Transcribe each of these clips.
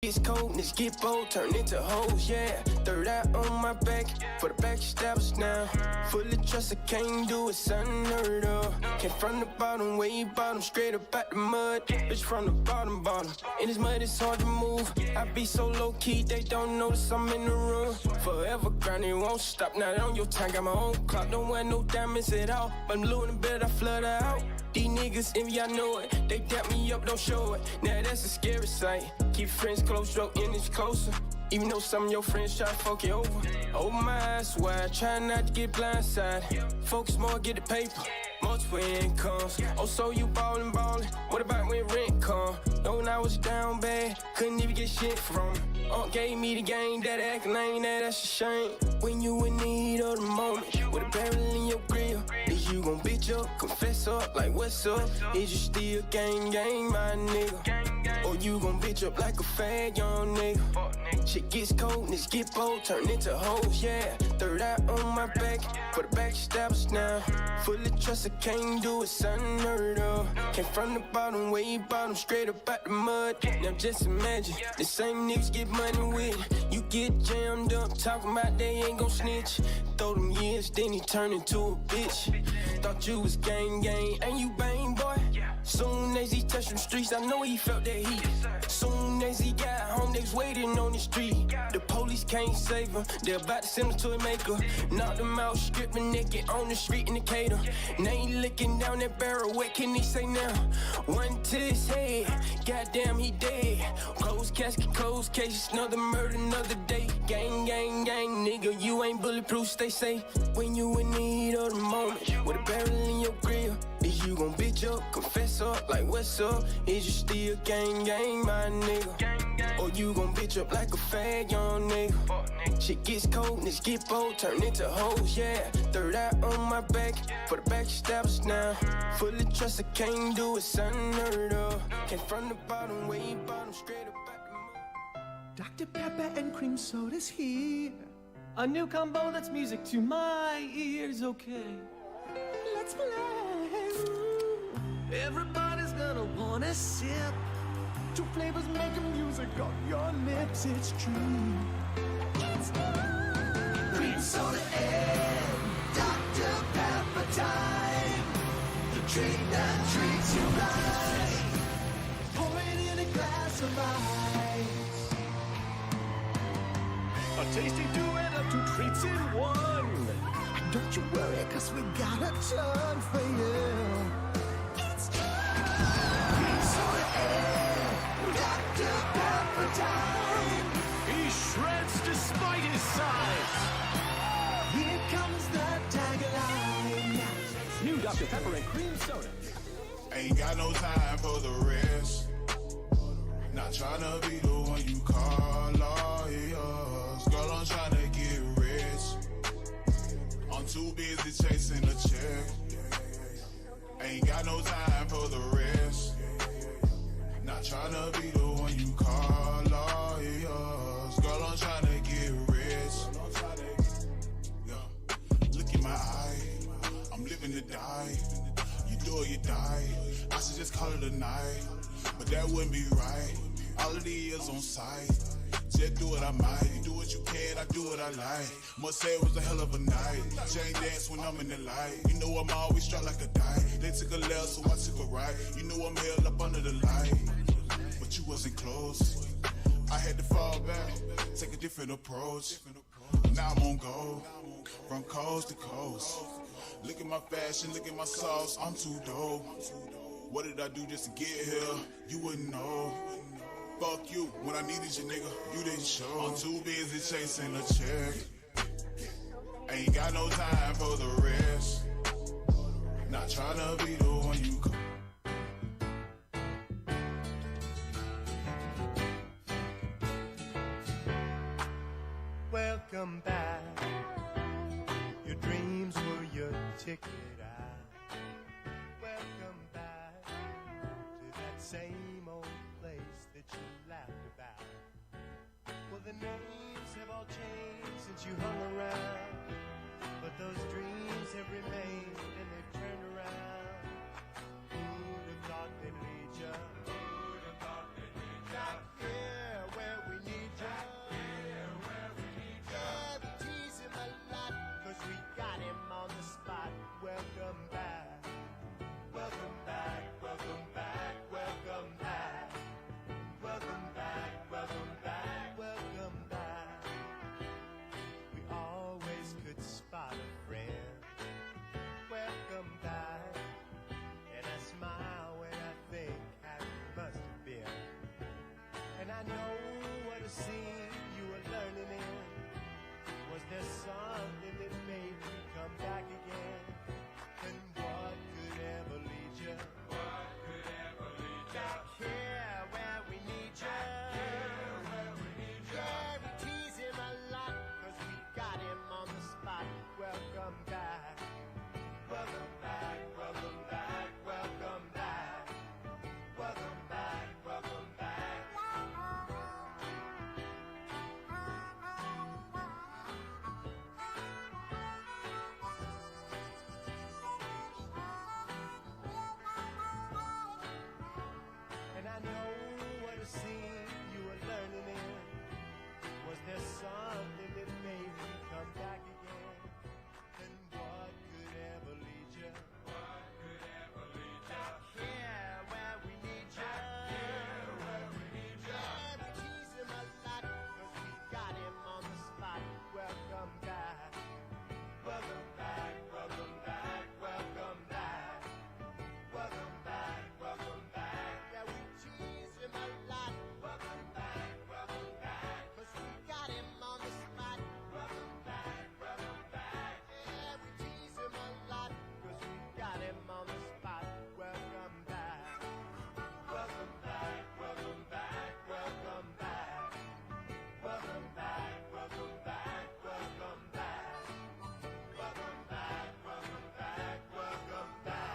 It's cold, niggas get bold, turn into hoes, yeah. Third eye on my back, for the back established now. Full of trust, I can't do it, son, unheard of. Came from the bottom, way bottom, straight up out the mud. Bitch from the bottom. In this mud, it's hard to move. I be so low-key, they don't notice I'm in the room. Forever grinding, won't stop, not on your time. Got my own clock, don't wear no diamonds at all. But I'm blue in the bed, I flood out. These niggas envy, I know it. They dap me up, don't show it. Now that's a scary sight. Keep friends close, draw enemies closer. Even though some of your friends try to fuck you over. Open my eyes wide, try not to get blindsided. Focus more, get the paper. Multiple incomes. Oh, so you ballin'. What about when rent come? Know when I was down bad, couldn't even get shit from it. Gave me the game, that actin' ain't that's a shame. When you in need of the moment, with a barrel in your grill, is you gon' bitch up, confess up, like what's up? Is you still gang, my nigga? Or you gon' bitch up like a fag, young nigga? Shit gets cold, niggas get bold, turn into hoes, yeah. Third eye on my back, for the back established now. Full of trust, I can't do it, son, unheard of. Came from the bottom, way bottom, straight up out the mud. Now just imagine, the same niggas get money with. You get jammed up, talking about they ain't gon' snitch. Throw them years, then he turned into a bitch. Thought you was gang, ain't you bang, boy? Soon as he touched them streets, I know he felt that heat. Soon as he got home, they was waiting on the street. The police can't save him, they're about to send him to a maker. Knocked him out, stripping naked on the street indicator. Now he looking down that barrel, what can he say now? One to his head, goddamn he dead. Closed casket, closed case, another murder, another day. Gang, nigga, you ain't bulletproof, stay safe. When you in need of the moment, with a barrel in your grill, is you gon' bitch up, confess up, like what's up? Is you still gang, my nigga? Or you gon' bitch up like a fag, young nigga? Shit gets cold, niggas get bold, turn into hoes, yeah. Third eye on my back, for the back established now. Full of trust, I can't do it, son, unheard of. Came from the bottom, way bottom, straight up out the mud. Dr. Pepper and cream soda's here. A new combo that's music to my ears, okay. Let's play. Everybody's gonna wanna sip. Two flavors making music on your lips, it's true. It's true. Cream soda and Dr. Pepper time. The treat that treats you right. Pour it in a glass of ice. A tasty duet of two treats in one. And don't you worry, cause we got a ton for you. It's Cream soda and Dr. Pepper time. He shreds despite his size. Here comes the tagline. New Dr. Pepper and cream soda. Ain't got no time for the rest. Not tryna be the one you call lawyers. Girl, I'm tryna get rich. I'm too busy chasing a check. Ain't got no time for the rest. Not tryna be the one you call lawyers. Girl, I'm tryna get rich. Yeah. Look in my eye, I'm living to die. You do or you die, I should just call it a night. But that wouldn't be right, all of the years on sight. Just do what I might, do what you can, I do what I like. Must say it was a hell of a night. Chain dance when I'm in the light. You know I'm always strapped like a die. They took a left, so I took a right. You know I'm held up under the light, but you wasn't close. I had to fall back, take a different approach. Now I'm on go, from coast to coast. Look at my fashion, look at my sauce, I'm too dope. What did I do just to get here? You wouldn't know. Fuck you, when I needed you, nigga, you didn't show. I'm too busy chasing a check. Ain't got no time for the rest. Not tryna be the one you call. Welcome back. Your dreams were your ticket out. Welcome back to that same old place that you laughed about. Well, the names have all changed since you hung around, but those dreams have remained and they've turned around. Who'd have thought they'd lead you? Who'd have thought they'd lead you? Back here where know what a scene you were learning in. Was there something that made you come back again? And what could ever lead you? What could ever lead you? Back here where we need you. Back here where we need you. Yeah, we tease him a lot, 'cause we got him on the spot. Welcome back. Welcome back, welcome back, welcome back. Welcome back, welcome back. And I know what a scene you were learning in. Was there something that made you come back again? And what could ever lead you? What could ever lead you? Back here where we need you. Back here where we need you. Yeah, we tease him a lot, 'cause we got him on the spot. Welcome back. Welcome back, welcome back, welcome back. Welcome back, welcome back. Yeah, we tease him a lot. Welcome back, 'cause we got him on the spot. Welcome back, yeah, we tease him a lot, 'cause we got him on the spot. Welcome back, welcome back, welcome back, welcome back. Welcome back, welcome back, welcome back. Welcome back, welcome back, welcome back.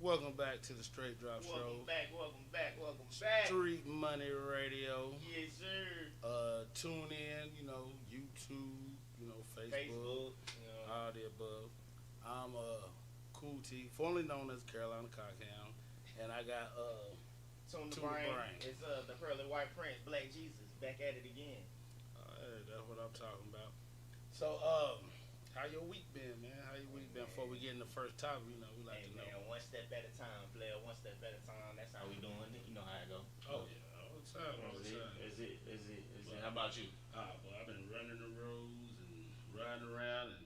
Welcome back to the Straight Drop Show. Welcome back, welcome back, welcome back. Street Money Radio. Yes, sir. Tune in, YouTube, Facebook, all the above. I'm Cool T, formerly known as Carolina Cockhound, and I got Tune the Tune the brain. brain. It's the Pearly White Prince, Black Jesus, back at it again. that's what I'm talking about. So, how your week been, man? How your week been? Before we get in the first topic, we like Hey to know. man, one step at a time, player. One step at a time. That's how we doing it. You know how it go. Oh yeah, all the time, all the time. Is it? How about you? Well, I've been running the roads and riding around and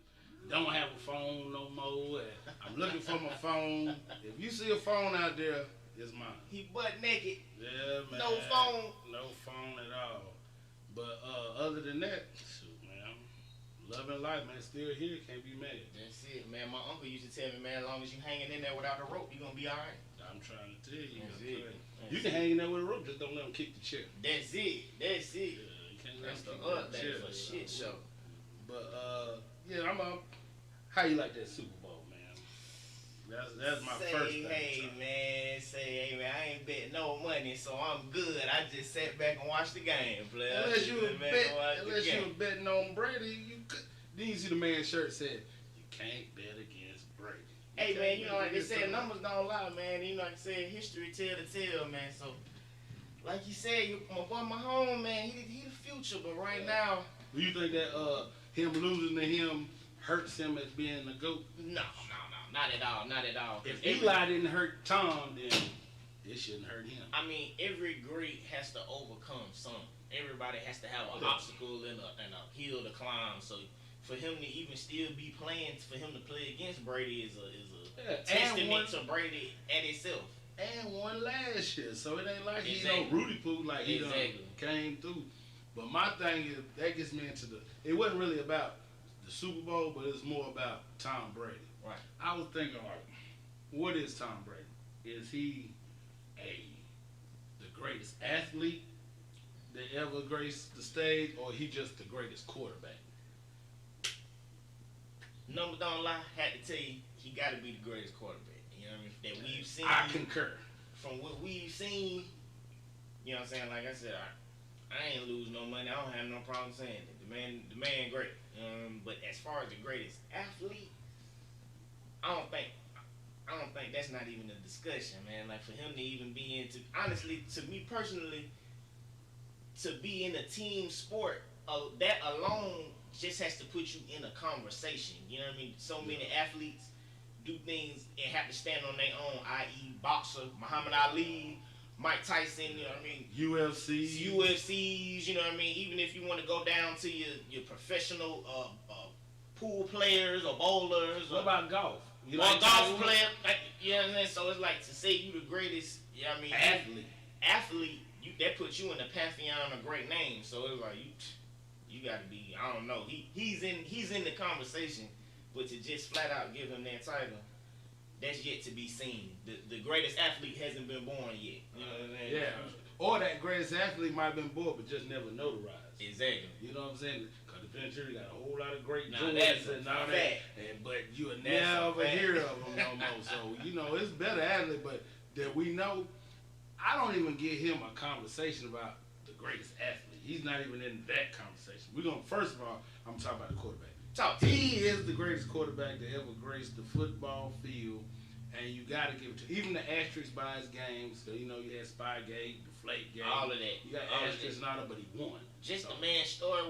don't have a phone no more. And I'm looking for my phone. If you see a phone out there, it's mine. He butt naked. Yeah, man. No phone. No phone at all. But other than that, shoot, man, I'm loving life, man. Still here, can't be mad. That's it, man. My uncle used to tell me, man, as long as you hanging in there without a rope, you gonna be all right. I'm trying to tell you. That's you it. You can hang in there with a rope, just don't let them kick the chair. That's it. That's it. Yeah, you can't let That's the them kick the update chair. for shit show. But yeah, I'm up. How you like that Super Bowl, man? That's my first thing. Hey man, I ain't betting no money, so I'm good. I just sat back and watched the game, player. Unless you were betting on Brady, you could. Then you see the man's shirt said, "You can't bet against Brady." Hey man, you know like they said, somebody. numbers don't lie, man. You know like I said, history tell the tale, man. So, like you said, my boy Mahomes, man, he the future, but right now, Do you think that him losing to him hurts him as being the GOAT? no, not at all, not at all. If Eli didn't hurt Tom, then it shouldn't hurt him. I mean, every great has to overcome something. Everybody has to have an obstacle and a hill to climb. So for him to even still be playing, for him to play against Brady is a testament to Brady at itself. And won last year, so it ain't like Exactly. he Rudy Poo like he done Exactly. came through. But my thing is that gets me into it wasn't really about the Super Bowl, but it's more about Tom Brady. Right. I was thinking like, what is Tom Brady? Is he the greatest athlete that ever graced the stage, or he just the greatest quarterback? Numbers don't lie. Had to tell you, he got to be the greatest quarterback. You know what I mean? That we've seen. I concur. From what we've seen, you know what I'm saying? Like I said, I ain't lose no money. I don't have no problem saying it. The man, great. But as far as the greatest athlete, I don't think that's not even a discussion, man. Like for him to even be into, honestly, to me personally, to be in a team sport, that alone just has to put you in a conversation. You know what I mean? So many athletes do things and have to stand on their own, i.e. boxer, Muhammad Ali, Mike Tyson, you know what I mean? UFCs, you know what I mean? Even if you want to go down to your professional pool players or bowlers. What about golf? You or like golf Tiger Woods? player. Like, you know what I'm saying? So it's like to say you the greatest. Yeah, I mean, athlete. That puts you in the pantheon of great names. So it's like you got to be. I don't know. He's in the conversation, but to just flat out give him that title, that's yet to be seen. The greatest athlete hasn't been born yet. You know what I'm saying? Yeah. Or that greatest athlete might have been born, but just never notarized. Exactly. You know what I'm saying? Because the Ventura got a whole lot of great Nah, Jordans that's and a all that. fact. But you will That's a never fact. hear of them no more. So, you know, it's better athlete, but that we know, I don't even give him a conversation about the greatest athlete. He's not even in that conversation. We're going to, first of all, I'm talking about the quarterback. He is the greatest quarterback to ever grace the football field. And you got to give it to even the asterisks by his games. So, you know, you had Spygate, Deflategate. All of that. You got asterisks and all that, but he won. Just the man's story.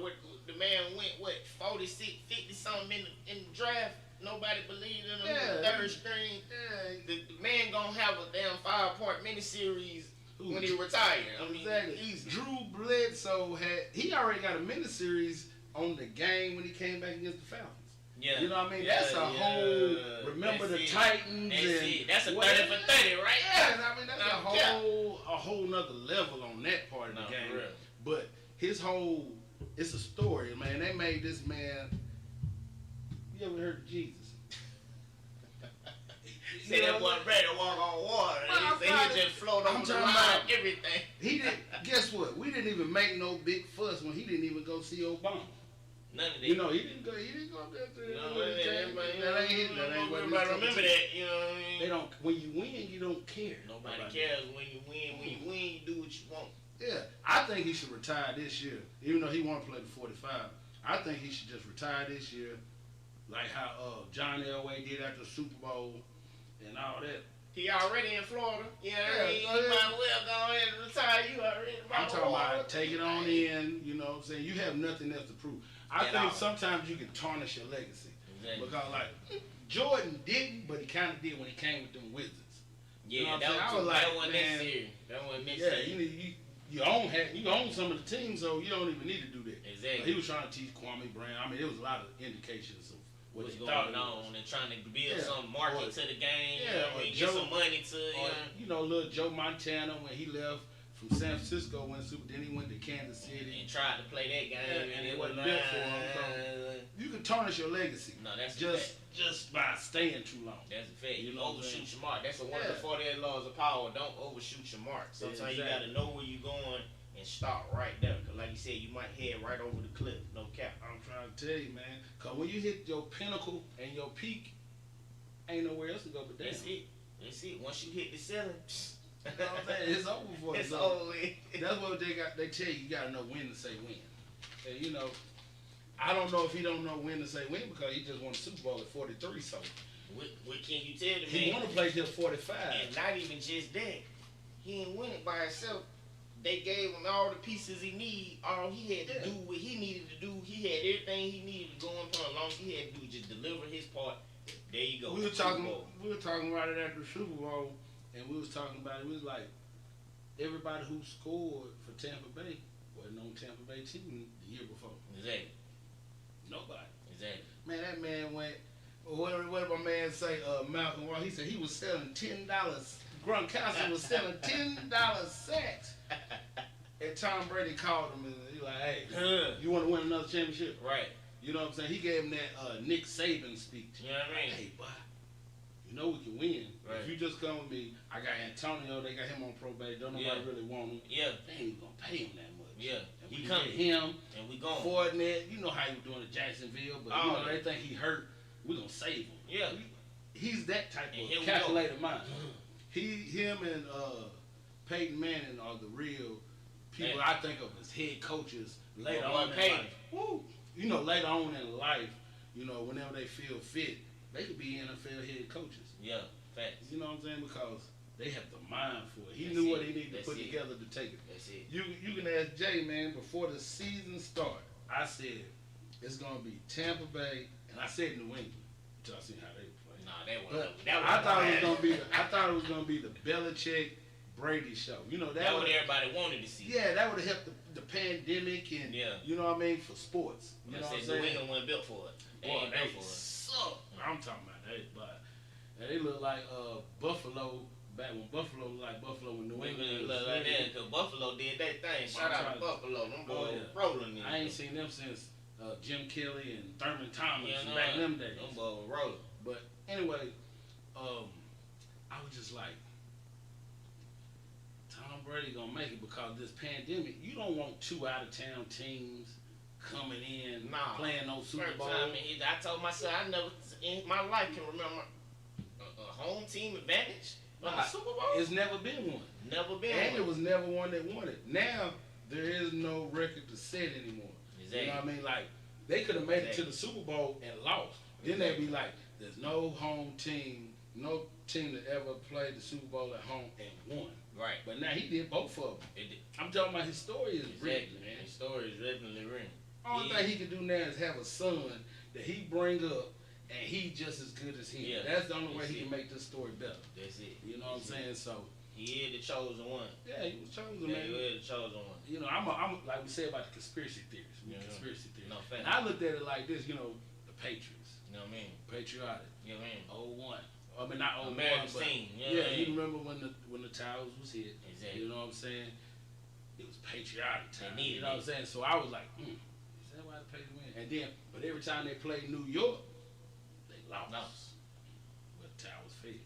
The man went, 46, 50 something in the draft. Nobody believed in him. Yeah. Third string. Yeah. The man going to have a damn 5-part miniseries when he retired. I mean, exactly. easy. Drew Bledsoe he already got a miniseries on the game when he came back against the Falcons. Yeah. You know what I mean? Yeah, That's a whole, remember that's the it. Titans. That's a 30 whatever. for 30, right? Yeah, I mean, that's a whole nother level on that part of the game. For real. But his whole, it's a story, man. They made this man, you ever heard of Jesus? Say that boy ready to walk on water. Well, he just float over the line, everything. He didn't, guess what? We didn't even make no big fuss when he didn't even go see Obama. None of that. You know, he didn't go there to Everybody remember that, you know what I mean? They don't, when you win, you don't care. Nobody cares when you win. When you win, you do what you want. Yeah, I think he should retire this year. Even though he want to play the 45, I think he should just retire this year, like how John Elway did after the Super Bowl and all that. He already in Florida. You know what I mean? You might well go ahead and retire. You already. I'm talking about take it on in. You know what I'm saying? You have nothing else to prove. I think sometimes you can tarnish your legacy. Exactly. Because like Jordan didn't, but he kind of did when he came with them Wizards. Yeah, you know that wasn't necessary. That wasn't necessary. Yeah, you own some of the teams, so you don't even need to do that. Exactly. But he was trying to teach Kwame Brown. I mean, there was a lot of indications of what's going on and trying to build some market to the game. Yeah, I mean, get some money to you know, little Joe Montana when he left from San Francisco, then he went to Kansas City and tried to play that game, and it wasn't built for him. So you can tarnish your legacy. No, that's just by staying too long. That's a fact. You You know overshoot your mark. That's one of the 48 laws of power. Don't overshoot your mark. Sometimes you got to know where you're going and start right there. Cause like you said, you might head right over the cliff. No cap. I'm trying to tell you, man. Cause when you hit your pinnacle and your peak, ain't nowhere else to go but down. That's it. That's it. Once you hit the ceiling, you know what I'm saying? It's over for you. It's over. That's what they tell you. You gotta know when to say when. And you know, I don't know if he don't know when to say when because he just won the Super Bowl at 43. So what can you tell the man? He want to play till 45. And not even just that. He didn't win it by himself. They gave him all the pieces he need. All he had to do what he needed to do. He had everything he needed to go in for. As long as he had to do was just deliver his part. There you go. We were talking about it after the Super Bowl, and we was talking about it. We was like, everybody who scored for Tampa Bay wasn't on Tampa Bay team the year before. Exactly. Nobody. Exactly. Man, that man went. What did my man say? Malcolm Wall. He said he was selling $10. Gronkowski was selling $10 sacks. And Tom Brady called him and he like, hey, you want to win another championship? Right. You know what I'm saying? He gave him that Nick Saban speech. You know what I mean? Hey, boy, you know we can win. Right. If you just come with me, I got Antonio, they got him on probation. Don't nobody really want him. Yeah. They ain't going to pay him that much. Yeah. And He we coming. get him. And we going. Fournette, you know how he was doing at Jacksonville, but you know, they think he hurt. We're going to save him. Yeah. He's that type And of calculated mind. Him and Peyton Manning are the real people I think of as head coaches later on in life. Woo. You know, later on in life, you know, whenever they feel fit, they could be NFL head coaches. Yeah, facts. You know what I'm saying? Because they have the mind for it. He knew what he needed to put together to take it. That's it. You can ask Jay, man, before the season started, I said it's gonna be Tampa Bay, and I said New England. Until I seen how they play. Nah, I thought it was gonna be the Belichick Brady show. You know that what everybody wanted to see. Yeah, that would have helped the pandemic and you know what I mean for sports. You know what I'm saying? New England wasn't built for it. Boy, they suck. I'm talking about that, but And they look like Buffalo back when Buffalo looked like Buffalo when New England look like that because Buffalo did that thing. Shout out to Buffalo. Them boys rolling in. I ain't seen them since Jim Kelly and Thurman Thomas You know, back in them days. Them boys rolling. But anyway, I was just like, Tom Brady gonna make it because this pandemic. You don't want 2 out of town teams coming in playing no Super Bowl. I told myself I never in my life can remember a home team advantage on the Super Bowl. It's never been one. Never been and one. it was never one that won it. Now there is no record to set anymore. Exactly. You know what I mean? Like they could have made it to the Super Bowl and lost. Then they'd be like, there's no home team, no team that ever played the Super Bowl at home and won. Right. But now he did both of them. I'm talking about his story is written, man. His story is definitely written. Only thing he can do now is have a son that he bring up and he just as good as him. Yeah. That's the only way he can make this story better. That's it. You know what I'm saying? So he is the chosen one. Yeah, he was chosen, yeah, man. He is the chosen one. You know, I'm like we said about the conspiracy theories. Conspiracy theories. No, fact. And I looked at it like this, you know, the Patriots. You know what I mean? Patriotic. You know what I mean? 01. I mean not 01, America's but team. you remember when the towers was hit. Exactly. You know what I'm saying? It was patriotic time. They needed You know what I'm saying? So I was like, is that why the Patriots win? And then, but every time they played New York, they lost. Well, the towers failed.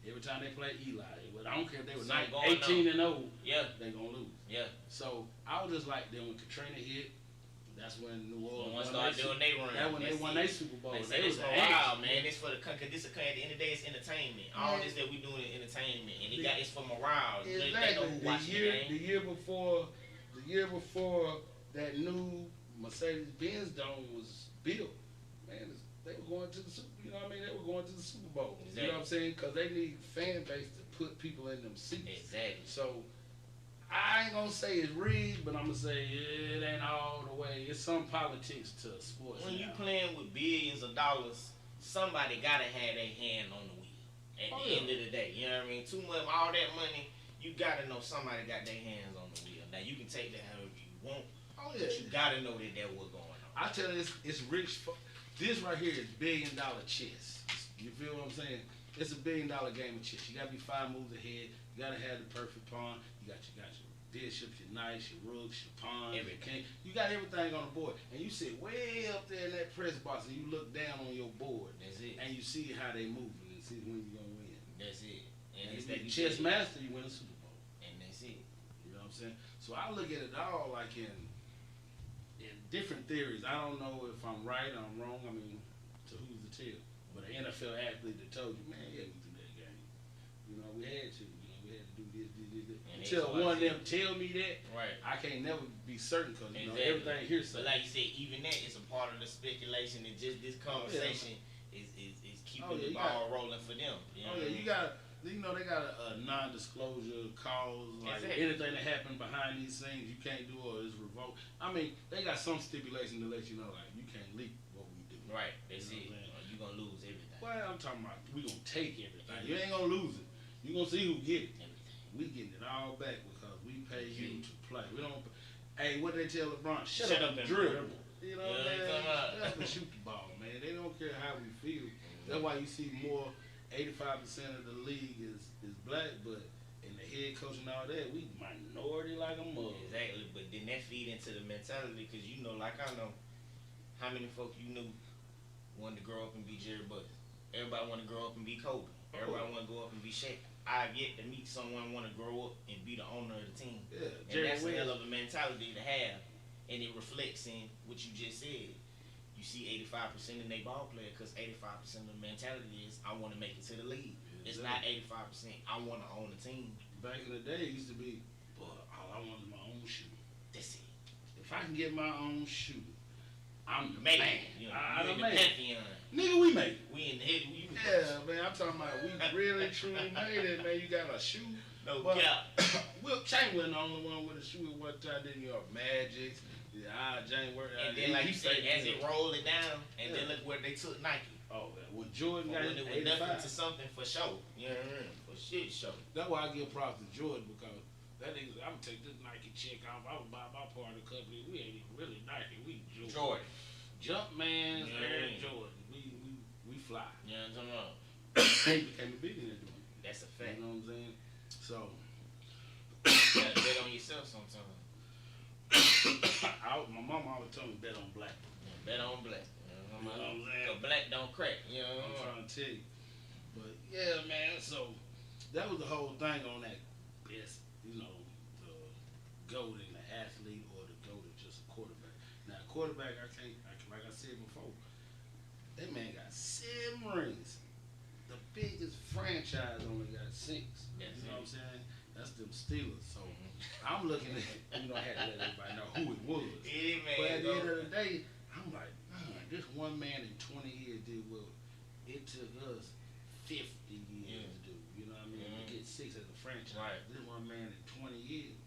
Every time they played Eli, I don't care if they were 18-0. Yeah, they gonna lose. Yeah. So I was just like, then when Katrina hit, that's when New Orleans started doing their run. That's when they won their Super Bowl. They was wild, man. It's for the country. This at the end of the day, it's entertainment. All this that we doing is entertainment, and it's for morale. Exactly. They know who watching the game. The year before that new Mercedes-Benz dome was built, man, they were going to the Super. You know what I mean? They were going to the Super Bowl. Exactly. You know what I'm saying? Because they need fan base to put people in them seats. Exactly. So I ain't gonna say it's rigged, but I'm gonna say it ain't all the way. It's some politics to sports. When you playing with billions of dollars, somebody gotta have their hand on the wheel. At the end of the day, you know what I mean? Too much, all that money, you gotta know somebody got their hands on the wheel. Now you can take that however you want, but you gotta know that what's going on. I tell you, it's rich. This right here is $1 billion chess. You feel what I'm saying? It's a $1 billion game of chess. You gotta be 5 moves ahead. You gotta have the perfect pawn. You got your bishops, your knights, your rooks, your pawns, your king. You got everything on the board. And you sit way up there in that press box and you look down on your board. That's it. And you see how they moving and see when you're gonna win. That's it. And if you're chess master, you win a Super Bowl. And that's it. You know what I'm saying? So I look at it all like in different theories. I don't know if I'm right or I'm wrong. I mean, to who's to tell? But an NFL athlete that told you, man, yeah, we threw that game. You know, we had to. You know, we had to do this. Until one of them tell me that, right? I can't never be certain because you know everything here's. But like you said, even that is a part of the speculation, and just this conversation is keeping the ball rolling for them. You know you got. You know they got a non-disclosure clause, like anything that happened behind these things you can't do or is revoked. I mean, they got some stipulation to let you know, like you can't leak what we do. Right, that's it. You gonna lose everything. Well, I'm talking about we gonna take everything. You ain't gonna lose it. You gonna see who get it. We getting it all back because we pay you to play. We don't. Hey, what they tell LeBron? Shut up and dribble. You know what I'm saying? Shut up and shoot the ball, man. They don't care how we feel. That's why you see more. 85% of the league is black, but in the head coach and all that, we minority like a mug. Exactly, but then that feed into the mentality because you know, like I know, how many folk you knew wanted to grow up and be Jerry Buss. Everybody want to grow up and be Kobe. Everybody want to grow up and be Shaq. I've yet to meet someone want to grow up and be the owner of the team. Yeah, and that's a hell of a mentality to have, and it reflects in what you just said. You see 85% in their ball player because 85% of the mentality is I want to make it to the league. Yeah, it's not 85%. I want to own the team. Back in the day, it used to be, boy, all I want is my own shoe. That's it. If I can get my own shoe, I'm the man. You know, I'm the pantheon. Nigga, we made it. We in the head. Yeah, man. I'm talking about we really truly made it, man. You got a shoe. No cap. Will Chamberlain the only one with a shoe at one time. Then you have Magic. James Worth. And then, like you said, as it rolled it down, and then look where they took Nike. Oh, when Jordan got it was nothing to something for show. You know what I mean? For shit show. That's why I give props to Jordan because that nigga, I'm gonna take this Nike check off. I would buy my part of the company. We ain't even really Nike. We Jordan. Jumpman, Air Jordan. We fly. Yeah, I'm talking about. he became a billionaire doing it. That's a fact. You know what I'm saying? So You gotta bet on yourself sometimes. my mama always told me bet on black. Yeah, bet on black. You know what I'm saying? saying? Black don't crack. You know I'm what I'm trying to tell you. But yeah, man, so that was the whole thing on that best, the GOAT in the athlete or the GOAT in just a quarterback. Now quarterback like I said before, that man got 7 rings. The biggest franchise only got 6. You know what I'm saying? That's them Steelers. So I'm looking at I had to let everybody know who it was. Yeah, man. But at the end of the day, I'm like, this one man in 20 years did what it took us 50 years to do. You know what I mean? To get 6 as a franchise. Right. This one man in 20 years.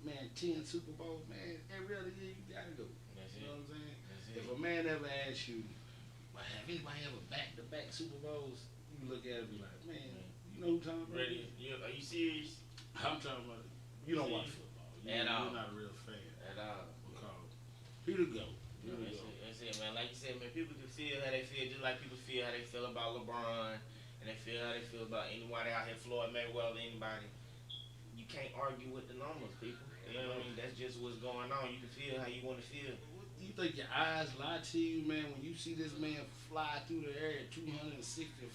Man, 10 Super Bowls, man, every other year you gotta go. You know what I'm saying? If a man ever asks you, well, have anybody ever back-to-back Super Bowls? You look at it and be like, man, you know who I'm talking about? Ready? Are you serious? I'm talking about, you don't watch football. You're not a real fan. At all. Because he the GOAT. That's it, man. Like you said, man, people can feel how they feel just like people feel how they feel about LeBron and they feel how they feel about anybody out here, Floyd Mayweather, anybody. You can't argue with the numbers, people. You know what I mean? That's just what's going on. You can feel how you want to feel. You think your eyes lie to you, man, when you see this man fly through the air at 265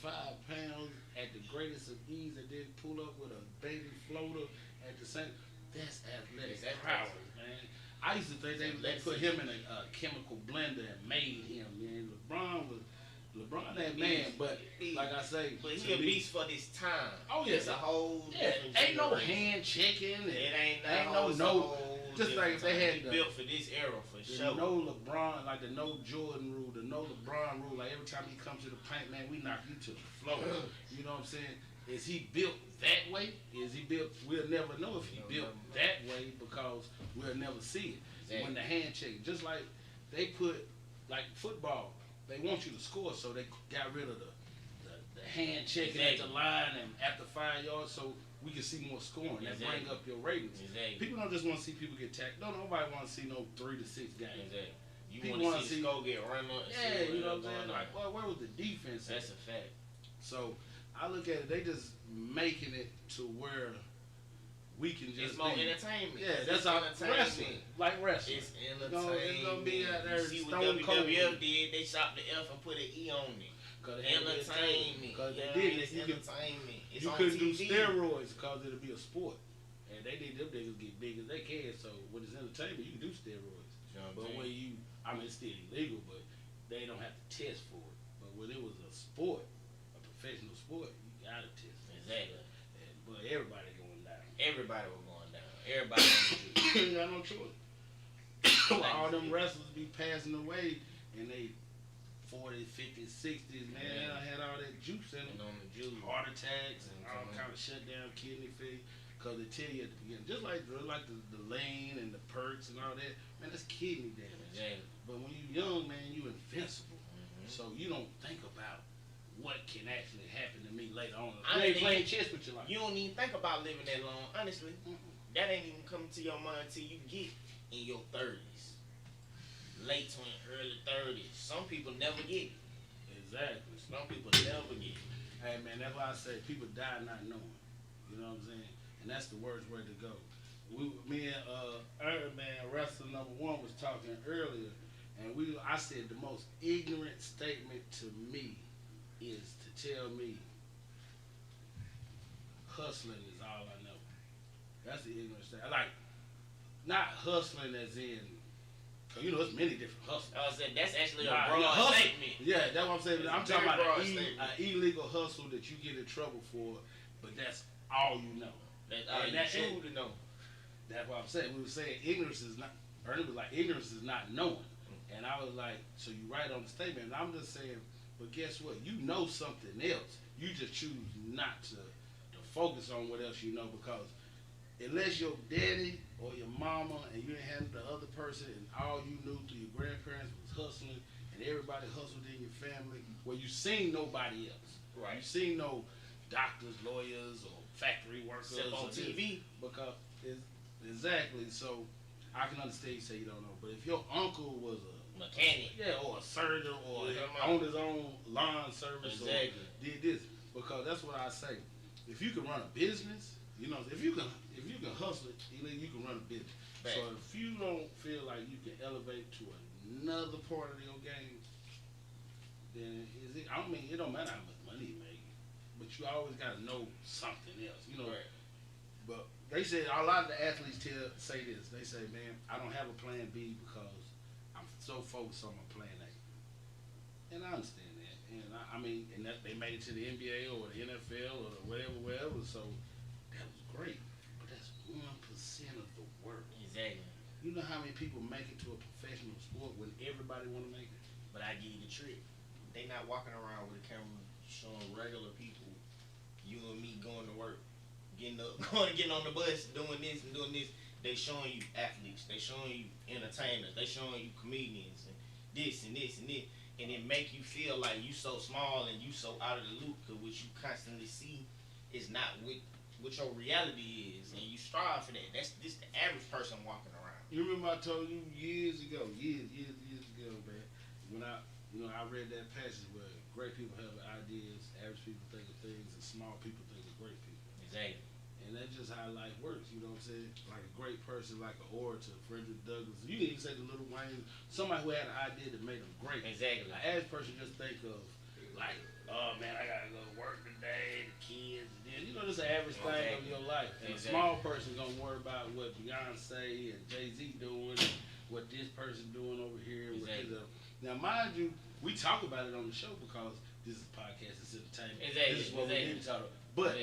pounds at the greatest of ease and then pull up with a baby floater at the same. That's athletic prowess, man. I used to think they put him in a chemical blender and made him, man. LeBron that man, but like I say, but he a beast for this time. Oh yeah, it's a whole. Ain't no hand checking. It ain't no. Just like they had built for this era for sure. No LeBron, like the no Jordan rule, the no LeBron rule. Like every time he comes to the paint, man, we knock you to the floor. You know what I'm saying? Is he built that way? Is he built? We'll never know if he built that way because we'll never see it. Exactly. When the hand check, just like they put like football. They want you to score, so they got rid of the hand checking at the line and after 5 yards, so we can see more scoring. That bring up your ratings. People don't just want to see people get tackled. Nobody want to see no 3 to 6 games. You want to see score get run up. Yeah, you know what I'm saying? Like, well, where was the defense? That's a fact. So I look at it. They just making it to where we can just it's more entertainment. Yeah, that's our wrestling. Like wrestling. It's entertainment. It's gonna be out there. You see what WWF did? They chopped the F and put an E on it. Entertainment. Because they did it. It's entertainment. You couldn't do steroids because it'll be a sport. And they need them niggas get big as they can. So when it's entertainment, you can do steroids. But when it's still illegal, but they don't have to test for it. But when it was a sport, a professional sport, you gotta test. Exactly. But everybody going down. Everybody was going down. Everybody on the juice. You got no choice. All them wrestlers be passing away and they 40s, 50s, 60s, man. I had all that juice in them. On the juice. Heart attacks and all kind of shutdown, kidney failure. Because they tell you at the beginning, just like the lane and the perks and all that, man, that's kidney damage. Yeah. But when you're young, man, you invincible. So you don't think about what can actually happen to me later on. You ain't playing chess with your life. You don't even think about living that long. Honestly, that ain't even coming to your mind until you get in your 30s. Late 20s, early 30s. Some people never get it. Exactly. Some people never get it. Hey, man, that's why I say people die not knowing. You know what I'm saying? And that's the worst way to go. Me and man, wrestler number 1 was talking earlier, and I said the most ignorant statement to me is to tell me hustling is all I know. That's the ignorant statement. Like, not hustling as in, cause you know there's many different hustles. I said that's actually a broad statement. Yeah, that's what I'm saying. I'm talking about an illegal hustle that you get in trouble for, but that's all you know. That's true to know. That's what I'm saying. We were saying ignorance is not. Ernie was like, ignorance is not knowing, and I was like, so you write on the statement. And I'm just saying, but guess what? You know something else. You just choose not to focus on what else you know, because unless your daddy or your mama and you didn't have the other person and all you knew through your grandparents was hustling and everybody hustled in your family, well, you seen nobody else. Right. You seen no doctors, lawyers, or factory workers. Except on TV. Because exactly. So I can understand you say you don't know, but if your uncle was a mechanic, or a surgeon, or owned his own lawn service, or did this, Because that's what I say. If you can run a business, you know, if you can hustle it, you can run a business. Right. So if you don't feel like you can elevate to another part of your game, then it don't matter how much money you make, but you always gotta know something else, you know. Right. But they say a lot of the athletes say this. They say, man, I don't have a plan B because I'm so focused on my plan A. And I understand that. And I mean, and that they made it to the NBA or the NFL or wherever. So that was great. But that's 1% of the work. Exactly. You know how many people make it to a professional sport when everybody want to make it? But I give you the trick. They not walking around with a camera showing regular people, you and me going to work, getting on the bus, doing this and doing this. They showing you athletes. They showing you entertainers. They showing you comedians and this and this and this. And it make you feel like you so small and you so out of the loop because what you constantly see is not what your reality is, and you strive for that. That's this the average person walking around. You remember I told you years ago, man, when I read that passage where great people have ideas, average people think of things, and small people think of great people. Exactly. And that's just how life works, you know what I'm saying? Like a great person, like an orator, Frederick Douglass. You can even say the Little Wayne, somebody who had an idea that made them great. Exactly. An average person just think of, like, oh man, I gotta go to work today, the kids, and then, you know, this is an average thing of your life. And a small person gonna worry about what Beyonce and Jay-Z doing, what this person doing over here. Exactly. Now, mind you, we talk about it on the show because this is a podcast, it's entertainment. Exactly. This is what we need to talk about. But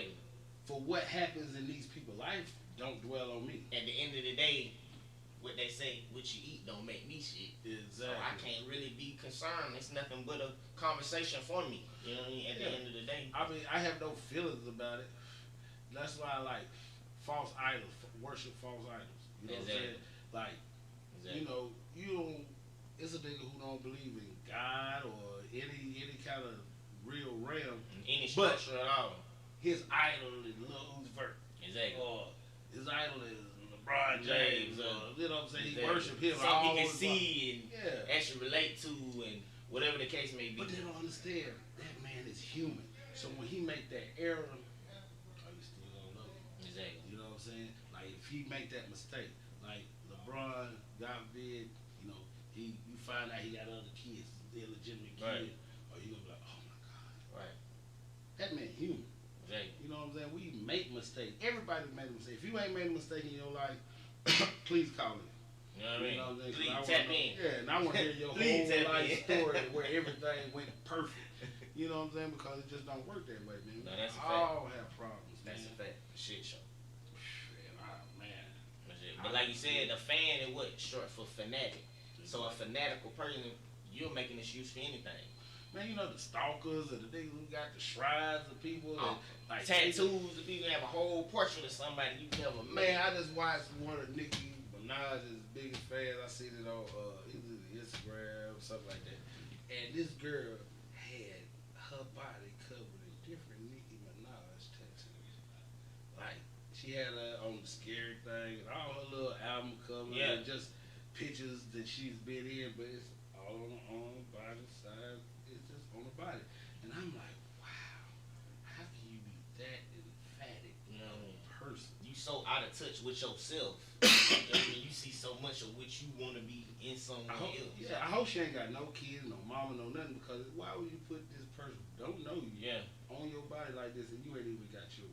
for what happens in these people's life, don't dwell on me. At the end of the day, what they say, what you eat don't make me shit. Exactly. So I can't really be concerned. It's nothing but a conversation for me. You know what I mean? At the end of the day. I mean, I have no feelings about it. That's why I like false idols, worship false idols. You know what I'm saying? Like, you know, you don't, it's a nigga who don't believe in God or any kind of real realm. Any structure at all. His idol is Lil Uzi Vert. Exactly. Or his idol is LeBron James. Or, you know what I'm saying? He worship him. Something he can see and yeah. actually relate to and whatever the case may be. But they don't understand that man is human. So when he make that error, you still don't know him. Exactly. You know what I'm saying? Like if he make that mistake, like LeBron, God forbid, you know, you find out he got other kids, illegitimate kids, or you gonna be like, oh my God. Right. That man human. Exactly. You know what I'm saying? We make mistakes. Everybody made a mistake. If you ain't made a mistake in your life, please call me. You know what I mean? You know what I'm saying? Please tap in. Yeah, and I want to hear your whole life story where everything went perfect. You know what I'm saying? Because it just don't work that way, man. No, that's a fact. All have problems. That's a fact. Shit show. Man. But like you said, a fan is what? Short for fanatic. So a fanatical person, you're making excuse for anything. Man, you know the stalkers and the niggas who got the shrines of people and like tattoos of people have a whole portrait of somebody you never met. Man, I just watched one of Nicki Minaj's biggest fans. I seen it on either Instagram or something like that. And this girl had her body covered in different Nicki Minaj tattoos. Like she had on the Scary Thing and all her little album covers and just pictures that she's been in, but it's all on her own body side. It's just on her body. And I'm like, wow, how can you be that emphatic person? You so out of touch with yourself. I mean, you see so much of what you want to be in someone else. Yeah, I hope she ain't got no kids, no mama, no nothing, because why would you put this person who don't know you on your body like this and you ain't even got your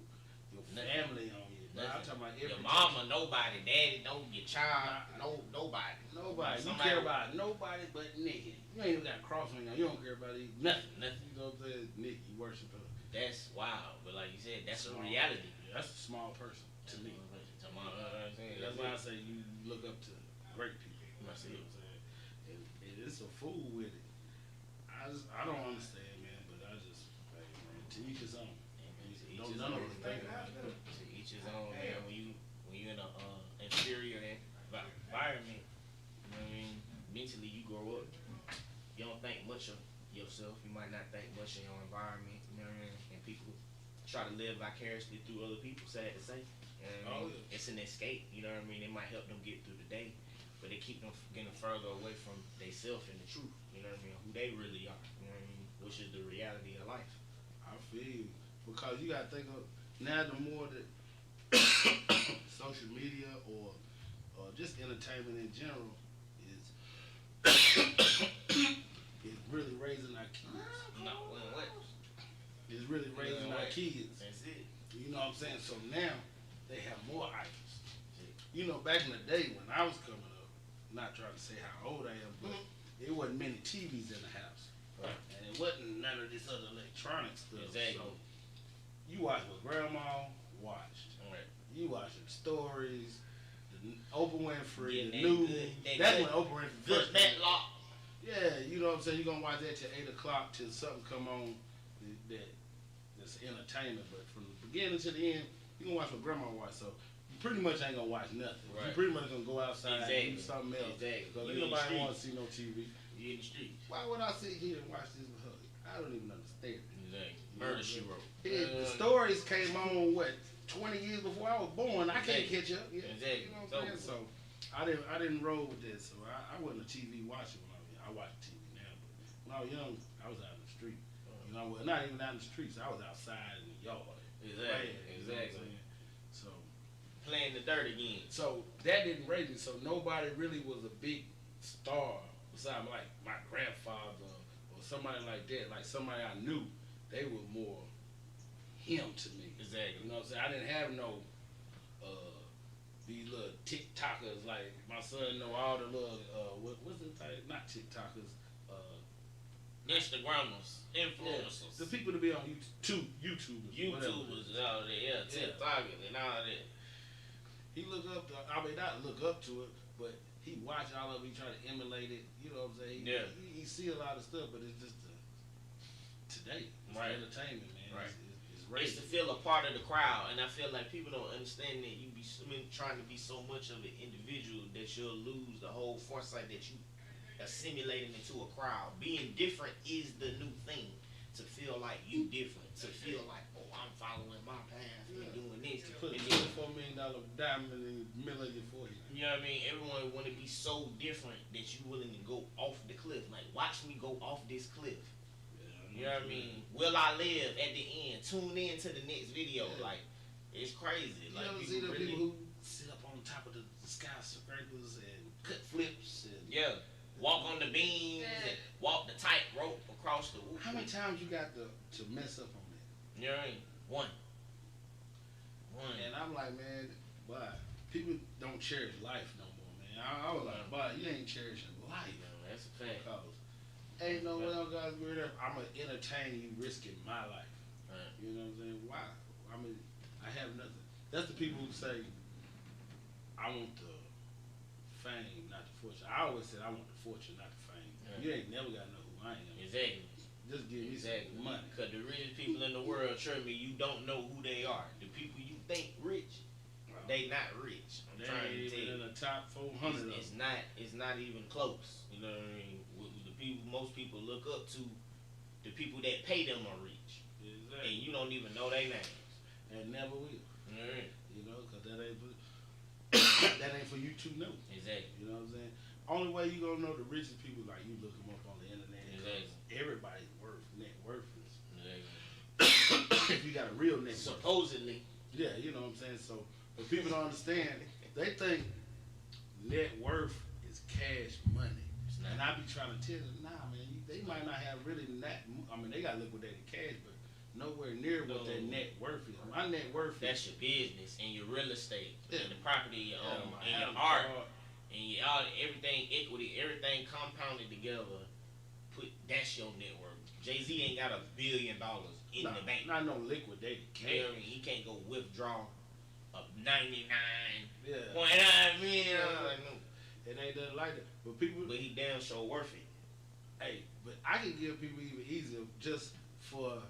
family on you? I'm talking about your mama, nobody, daddy, your child, nobody. Nobody. You care about nobody but Nicki. You ain't even got a cross on you. You don't care about it. Nothing. You know what I'm saying? Nicki, you worship her. That's wild. But like you said, that's a reality. That's a small person to me. That's why I say you look up to great people. You know what I'm saying? And it's a fool with it. I don't understand, man, but I just, hey, man, to each his own. Don't none of us think about it. To each his own, man. When you in a inferior environment, you know what I mean? Mentally, you grow up. You don't think much of yourself. You might not think much of your environment. You know what I mean? And people try to live vicariously through other people. Sad to say. You know what I mean? It's an escape. You know what I mean? It might help them get through the day, but they keep them getting further away from themselves and the truth. You know what I mean? Who they really are. You know what I mean? Which is the reality of life. I feel you. because you got to think of now the more that social media or just entertainment in general is really raising our kids. No, what? It's really raising our kids. That's it. You know what I'm saying? So now they have more items. You know, back in the day when I was coming up, not trying to say how old I am, but it wasn't many TVs in the house. Right. And it wasn't none of this other electronic stuff. Exactly. So you watch what grandma watched. Right. You watching stories, the Oprah Winfrey, Yeah, the news. That's good- when Oprah Winfrey Good first that came. lock. Yeah, you know what I'm saying? You're going to watch that till 8 o'clock till something come on that's entertainment. But from the beginning to the end, you're going to watch what grandma watch. So you pretty much ain't going to watch nothing. Right. You pretty much going to go outside and do something else. Exactly. Because You in the nobody street. wants to see no TV. You in the streets. Why would I sit here and watch this with her? I don't even understand it. Exactly. You know Murder, what she I'm saying? wrote. The stories came on, what, 20 years before I was born. I can't Exactly. catch up. Yeah. Exactly. You know what I'm saying? So I didn't roll with this. So I wasn't a TV watcher when I was young. I watch TV now, but when I was young, I was out in the street. You know, well, not even out in the streets. I was outside in the yard. Exactly. Playing, you know what I'm Exactly. saying? So Playing the dirt again. so that didn't raise me. So nobody really was a big star besides like my grandfather or somebody like that. Like somebody I knew, they were more him to me. Exactly. You know what I'm saying? I didn't have no these little TikTokers. Like my son know all the little what's the type? Not TikTokers. Instagrammers, influencers, The people to be on YouTubers. YouTubers, and all that, yeah, TikTokers and all that. He look up to, I mean not look up to it, but he watch all of it, he try to emulate it, you know what I'm saying? Yeah. He see a lot of stuff, but it's just today. It's Right. entertainment, man. Right. It's It's raising. to feel a part of the crowd, and I feel like people don't understand that you be trying to be so much of an individual that you'll lose the whole foresight that you assimilating into a crowd. Being different is the new thing. To feel like you different, to feel like, oh, I'm following my path and doing this. To put a And then, $24 million diamond in the middle of your forehead. you know what I mean? Everyone want to be so different that you willing to go off the cliff. Like, watch me go off this cliff. You know what I mean? Will I live at the end? Tune in to the next video. Yeah. Like, it's crazy. You Like, ever see the really, people who sit up on top of the skyscrapers and cut flips and yeah, walk on the beams and walk the tightrope across the whoop. how many times you got to mess up on that? You know what I mean? One. And I'm like, man, boy, people don't cherish life no more, man. I was like, boy, you ain't cherishing life. That's a fact. Because ain't no way I'm gonna entertain you risking my life. Right. You know what I'm saying? Why? I mean, I have nothing. That's the people who say, I want the fame, not the fortune. I always said I want the fortune, not the fame. Right. You ain't never gotta know who I am. Exactly. Just give me some money. Because the richest people in the world, trust me, you don't know who they are. The people you think rich, they not rich. I'm They trying to ain't tell even you. in the top 400 of It's them. not even close. You know what I mean? The people most people look up to, the people that pay them are rich, and Exactly. you don't even know their names. And never will. Right. You know, because that ain't for you to know. Exactly. You know what I'm saying? Only way you gonna know the richest people, like you look them up on the internet. 'Cause Exactly. everybody's net worth is. Exactly. If you got a real net worth. Supposedly. Yeah, you know what I'm saying? So, but people don't understand. They think net worth is cash money. It's not. And I be trying to tell them, nah, man, they might not have really that. I mean, they got liquidated cash, but nowhere near what their No. net worth is. My net worth That's is. your business and your real estate Yeah. and the property you own my and your house, art car. and your all everything equity, everything compounded together. That's your net worth. Jay-Z ain't got $1 billion in Nah, the bank. Not no liquidated You know cash. what I mean? He can't go withdraw a 99.9 Yeah. million. It ain't nothing like that. But people, But he damn sure worth it. hey, but I can give people even easier just for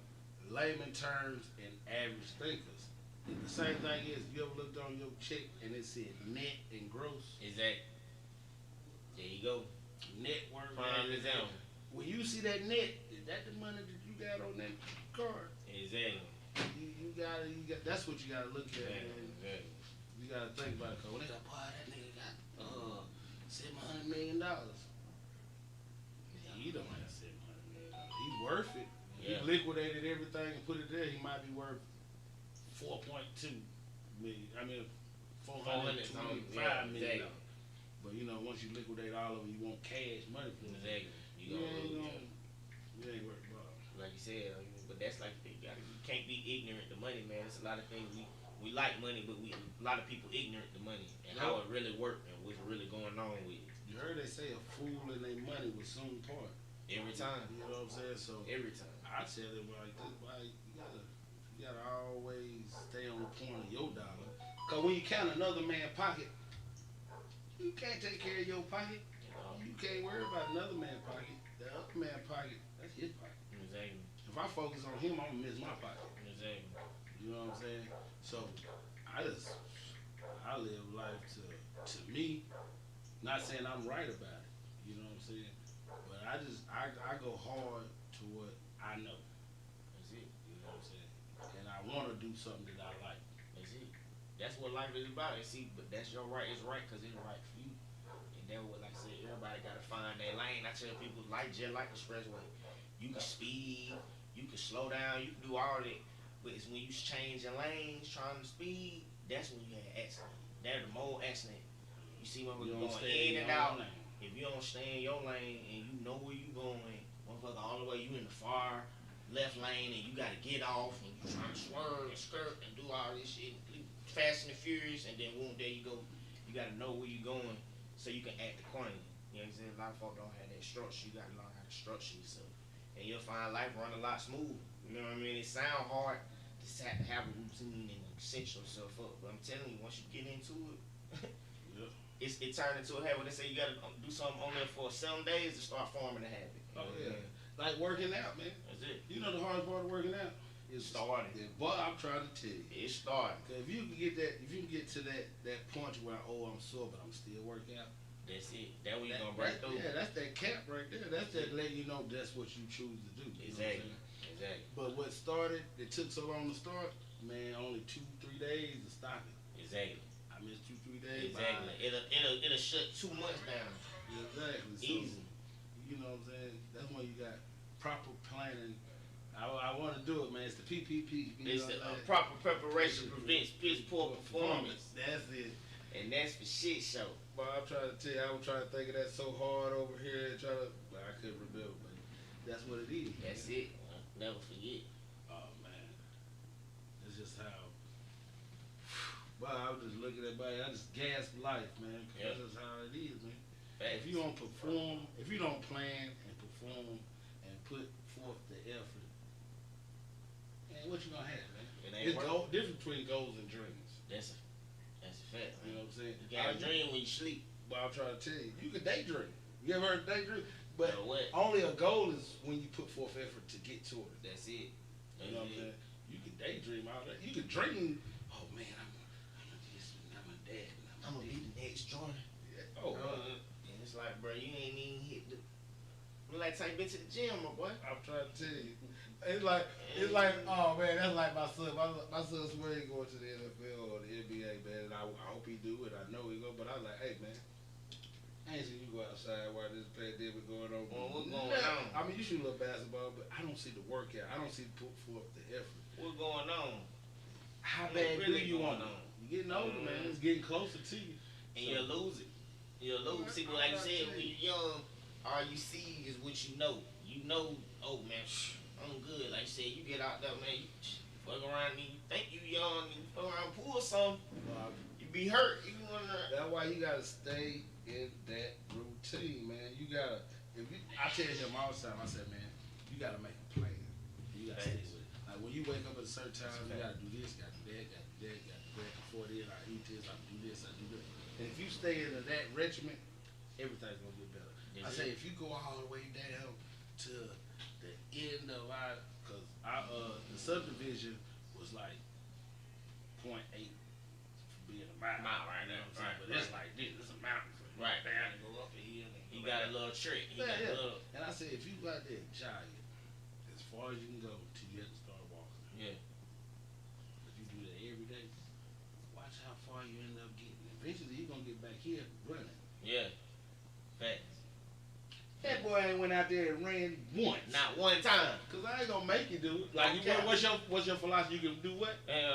layman terms and average thinkers. The same thing is, you ever looked on your check and it said net and gross? Exactly. There you go. Net worth. Prime example. When you see that net, is that the money that you got on that card? Exactly. You gotta, that's what you gotta look at, Exactly. man. Exactly. You gotta think about it, cause when they got, boy, that nigga got $700 million. He don't have $700 million. He's worth it. Yep. He liquidated everything and put it there. He might be worth 4.2 million. I mean, 425 million. But you know, once you liquidate all of it, you want cash money for it. Exactly. You ain't worth about. Like you said, but that's like you can't be ignorant to money, man. It's a lot of things we like money, but a lot of people ignorant to money and how it really work and what's really going on with it. You heard they say a fool and their money will soon part. Every time. You know what I'm saying? So every time. I tell them like this, like you gotta always stay on the point of your dollar. Cause when you count another man's pocket, you can't take care of your pocket. You can't worry about another man's pocket. The other man's pocket, that's his pocket. Exactly. If I focus on him, I'm gonna miss my pocket. Exactly. You know what I'm saying? So I live life to me. Not saying I'm right about it. You know what I'm saying? But I go hard to what I know. That's it. You know what I'm saying? And I want to do something that I like. That's it. That's what life is about. And see, but that's your right. It's right because it's right for you. And that's what, like I said, everybody got to find their lane. I tell people, life just like expressway. You can speed, you can slow down, you can do all that. But it's when you changing lanes, trying to speed, that's when you have accident. That's the more accident. You see when we're going in and out. If you don't stay in your lane and you know where you going, motherfucker, all the way you in the far left lane and you gotta get off and you trying to swerve and skirt and do all this shit, Fast and the Furious, and then boom, there you go. You gotta know where you going so you can act accordingly. You know what I'm saying? A lot of folks don't have that structure. You gotta learn how to structure yourself, and you'll find life run a lot smoother. You know what I mean? It sound hard to have a routine and set yourself up, but I'm telling you, once you get into it. It turned into a habit. They say you gotta do something on there for 7 days to start forming a habit. Oh yeah, like working out, man. That's it. You know the hardest part of working out is starting. But I'm trying to tell you, it's starting. Cause if you can get to that point where I'm sore, but I'm still working out. That's it. That when you gonna break through. Yeah, that's that cap right there. That's that letting you know that's what you choose to do. Exactly. Exactly. But what started? It took so long to start. Man, only 2-3 days to stop it. Exactly. I missed 2-3 days. Exactly. It'll shut 2 months down. Exactly. Easy. So, you know what I'm saying? That's when you got proper planning. I want to do it, man. It's the PPP. It's the proper preparation prevents piss poor performance. That's it. And that's for shit show. But I'm trying to tell you, I was trying to think of that so hard over here, but I couldn't remember. But that's what it is. That's it. Never forget. Oh man, it's just how. But I was just looking at everybody. I just gasp life, man. Cause that's just how it is, man. If you don't perform, if you don't plan and perform and put forth the effort, man, what you gonna have, man? It's different between goals and dreams. That's a fact. You know what I'm saying? You gotta dream when you sleep. But I'm trying to tell you, you can daydream. You ever heard of daydream? But what? Only a goal is when you put forth effort to get to it. That's it. You know what I'm saying? You can daydream all that. You can dream. Oh man, I'm this, and I'm a dad. I'm gonna be the next Jordan. Yeah. Oh. And it's like, bro, you ain't even hit the. Like time been to the gym, my boy. I'm trying to tell you. It's like, oh man, that's like my son. My son swear he going to the NFL or the NBA, man. And I hope he do it. I know he go. But I was like, hey man, I ain't seen you go outside while this pandemic going on. What's going on? I mean, you shoot a little basketball, but I don't see the workout. I don't see put forth the effort. What's going on? How bad do you want it? You're getting older, man. It's getting closer to you. And so, you'll lose it. You'll lose. See, like you said, when you're young, all you see is what you know. You know, oh man, I'm good. Like you said, you get out there, man, you fuck around and you think you young and you fuck around and pull something, you be hurt. You that's why you gotta stay in that routine, man. You gotta, I tell him all the time, I said, man, you gotta make a plan. You gotta stay with it. Like when you wake up at a certain time, you gotta do this, gotta do that, gotta do that, gotta do that. Before then, I eat this, I do this, I do that. And if you stay in that regimen, everything's gonna get better. I say if you go all the way down to the end of cause the subdivision was like 0.8 for being a mile right now. Right, but it's like this, it's a mountain for right down and go up a hill. You got a little trick. You got a little. And I said if you go out there jogging as far as you can go till you have to start walking. Yeah. If you do that every day, watch how far you end up getting. Eventually you're gonna get back here running. Yeah. Facts. That boy ain't went out there and ran once. Not one time. Cause I ain't gonna make you do it. Like, Okay. what's your philosophy? You can do what?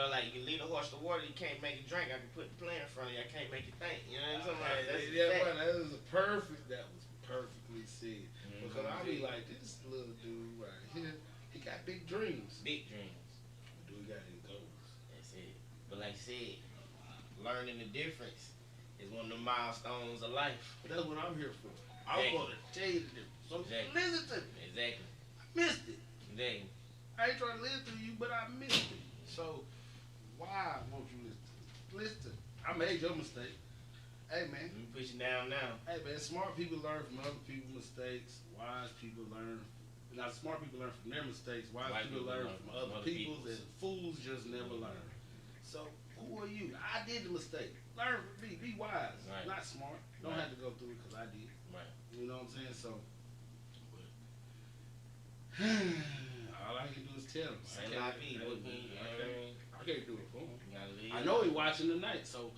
Like you lead a horse to water, you can't make it drink. I can put the plan in front of you, I can't make it think. You know what I'm saying? That's That was perfectly said. Because I be like, this little dude right here, he got big dreams. Big dreams. But do he got any goals? That's it. But like I said, learning the difference is one of the milestones of life. But that's what I'm here for. I'm Exactly. gonna tell you the difference. So Exactly. listen to me. Exactly. I missed it. Exactly. I ain't trying to listen to you, but I missed it. So why won't you listen to me? Listen. I made your mistake. Hey man. Let me put you down now. Hey man, smart people learn from other people's mistakes. Wise people learn. Now smart people learn from their mistakes. Wise people learn from other people's. And fools just never learn. So who are you? I did the mistake. Learn from me. Be wise. Right. Not smart. Don't Right. have to go through it because I did. Right. You know what I'm saying? So all I can do is tell him. Say la vie. I can't do it for him. You gotta leave. I know he watching tonight, so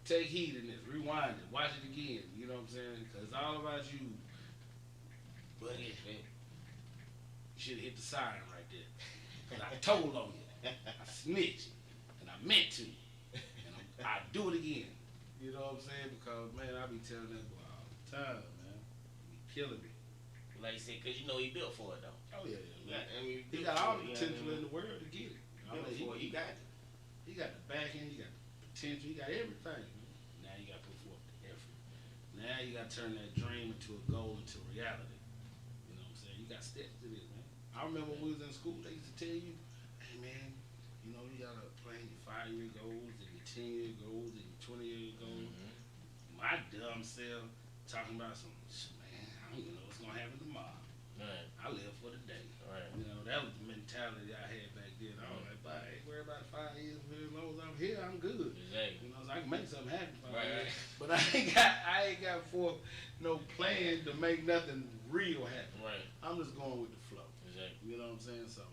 take heed in this. Rewind it. Watch it again. You know what I'm saying? Because it's all about you. But you should have hit the siren right there. Because I told on you. I snitched. And I meant to. And I do it again. You know what I'm saying? Because, man, I be telling that boy all the time, man. He be killing me. Like you said, because you know he built for it, though. Oh, yeah. He He got all the potential in the world to get it. He got it. He got the back end, he got the potential, he got everything. Now you got to put forth the effort. Now you got to turn that dream into a goal, into reality. You know what I'm saying? You got steps to this, man. I remember when we was in school, they used to tell you, hey, man, you know, you got to plan your 5-year goals and your 10-year goals and your 20-year goals. My dumb self talking about some, man, I don't even know what's going to happen tomorrow. Right. I live for the day. Right. You know, that was the mentality I had back then. I was like, but I ain't worried about 5 years. As long as I'm here, I'm good. Exactly. You know, so I can make something happen. Right. But I ain't got forth no plan to make nothing real happen. Right. I'm just going with the flow. Exactly. You know what I'm saying? So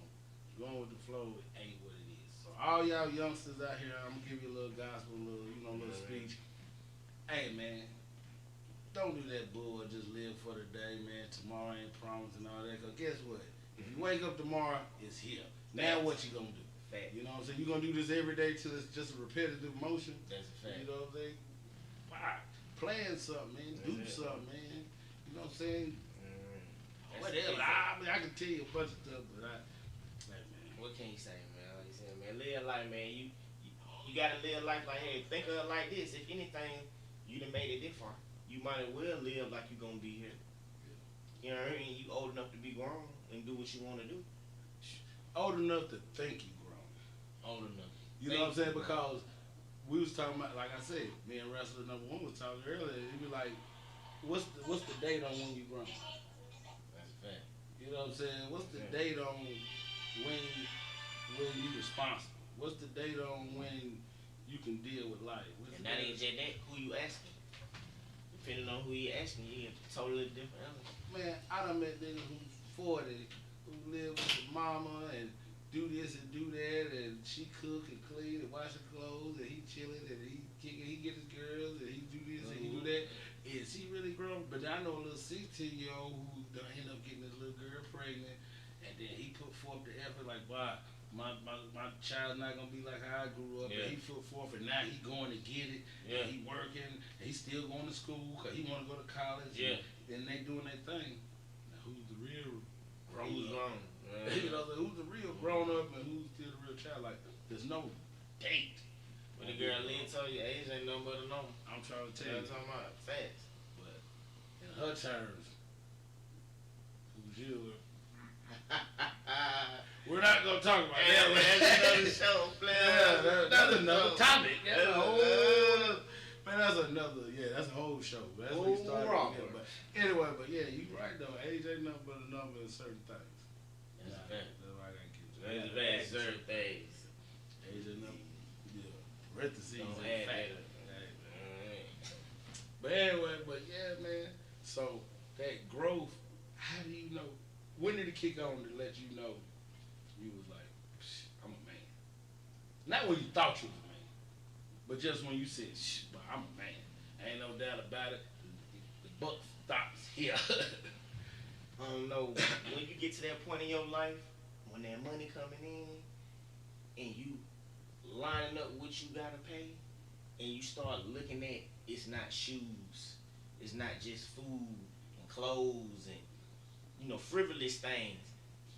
going with the flow ain't what it is. So all y'all youngsters out here, I'm gonna give you a little gospel, little speech. Hey man, don't do that bull. Just live for the day, man. Tomorrow ain't promised and all that. Cause guess what? If you wake up tomorrow, it's here. Now what you gonna do? Fact. You know what I'm saying? You gonna do this every day till it's just a repetitive motion. That's a fact. You know what I'm saying? Wow. Plan something, man. Do something, man. You know what I'm saying? Whatever. I mean, I can tell you a bunch of stuff, but man. What can you say, man? Like you said, man, live life, man. You gotta live life like, hey, think of it like this. If anything, you done made it this far. You might as well live like you gonna be here. You know what I mean? You old enough to be grown and do what you want to do. Old enough to think you grown. Old enough. You know what I'm saying? Because we was talking about, like I said, me and Wrestler number 1 was talking earlier. He be like, what's the date on when you grown? That's a fact. You know what I'm saying? What's the date on when you responsible? What's the date on when you can deal with life? What's And that ain't just that. Who you asking? Depending on who you asking, you get totally different answers. Man, I done met niggas who's 40 who live with the mama and do this and do that, and she cook and clean and wash her clothes, and he chilling and he kicking, he get his girls and he do this and he do that. Is he really grown? But I know a little 16-year-old who done end up getting his little girl pregnant, and then he put forth the effort like, wow, my child's not gonna be like how I grew up. Yeah. And he put forth, and now he going to get it. Yeah. And he working, and he still going to school because he want to go to college. Yeah. And they doing their thing. Now, who's the real grown Who's up? grown? You know, who's the real grown up and who's still the real child? Like, there's no date. When the girl Lynn told you age ain't nothing but a number. I'm trying to You tell know you. what I'm talking about? Facts. But in her terms, who's you? We're not gonna talk about that. That's another show, player. That's another topic. That's a whole, That's man, that's a whole show. Man. That's what Whole we started rock. with. But anyway, but yeah, you right though. Age ain't nothing but a number in certain things. That's a fact. That's why I gotta get you. That's a fact. Certain things. Age ain't nothing. Yeah. Parentheses Don't ain't add fact. that. But anyway, but yeah, man. So that growth, how do you know? When did it kick on to let you know you was like, I'm a man? Not when you thought you was a man, but just when you said, but I'm a man. Ain't no doubt about it. The buck stops here. I don't know, when you get to that point in your life, when that money coming in, and you lining up what you gotta pay, and you start looking at, it's not shoes, it's not just food and clothes and, you know, frivolous things.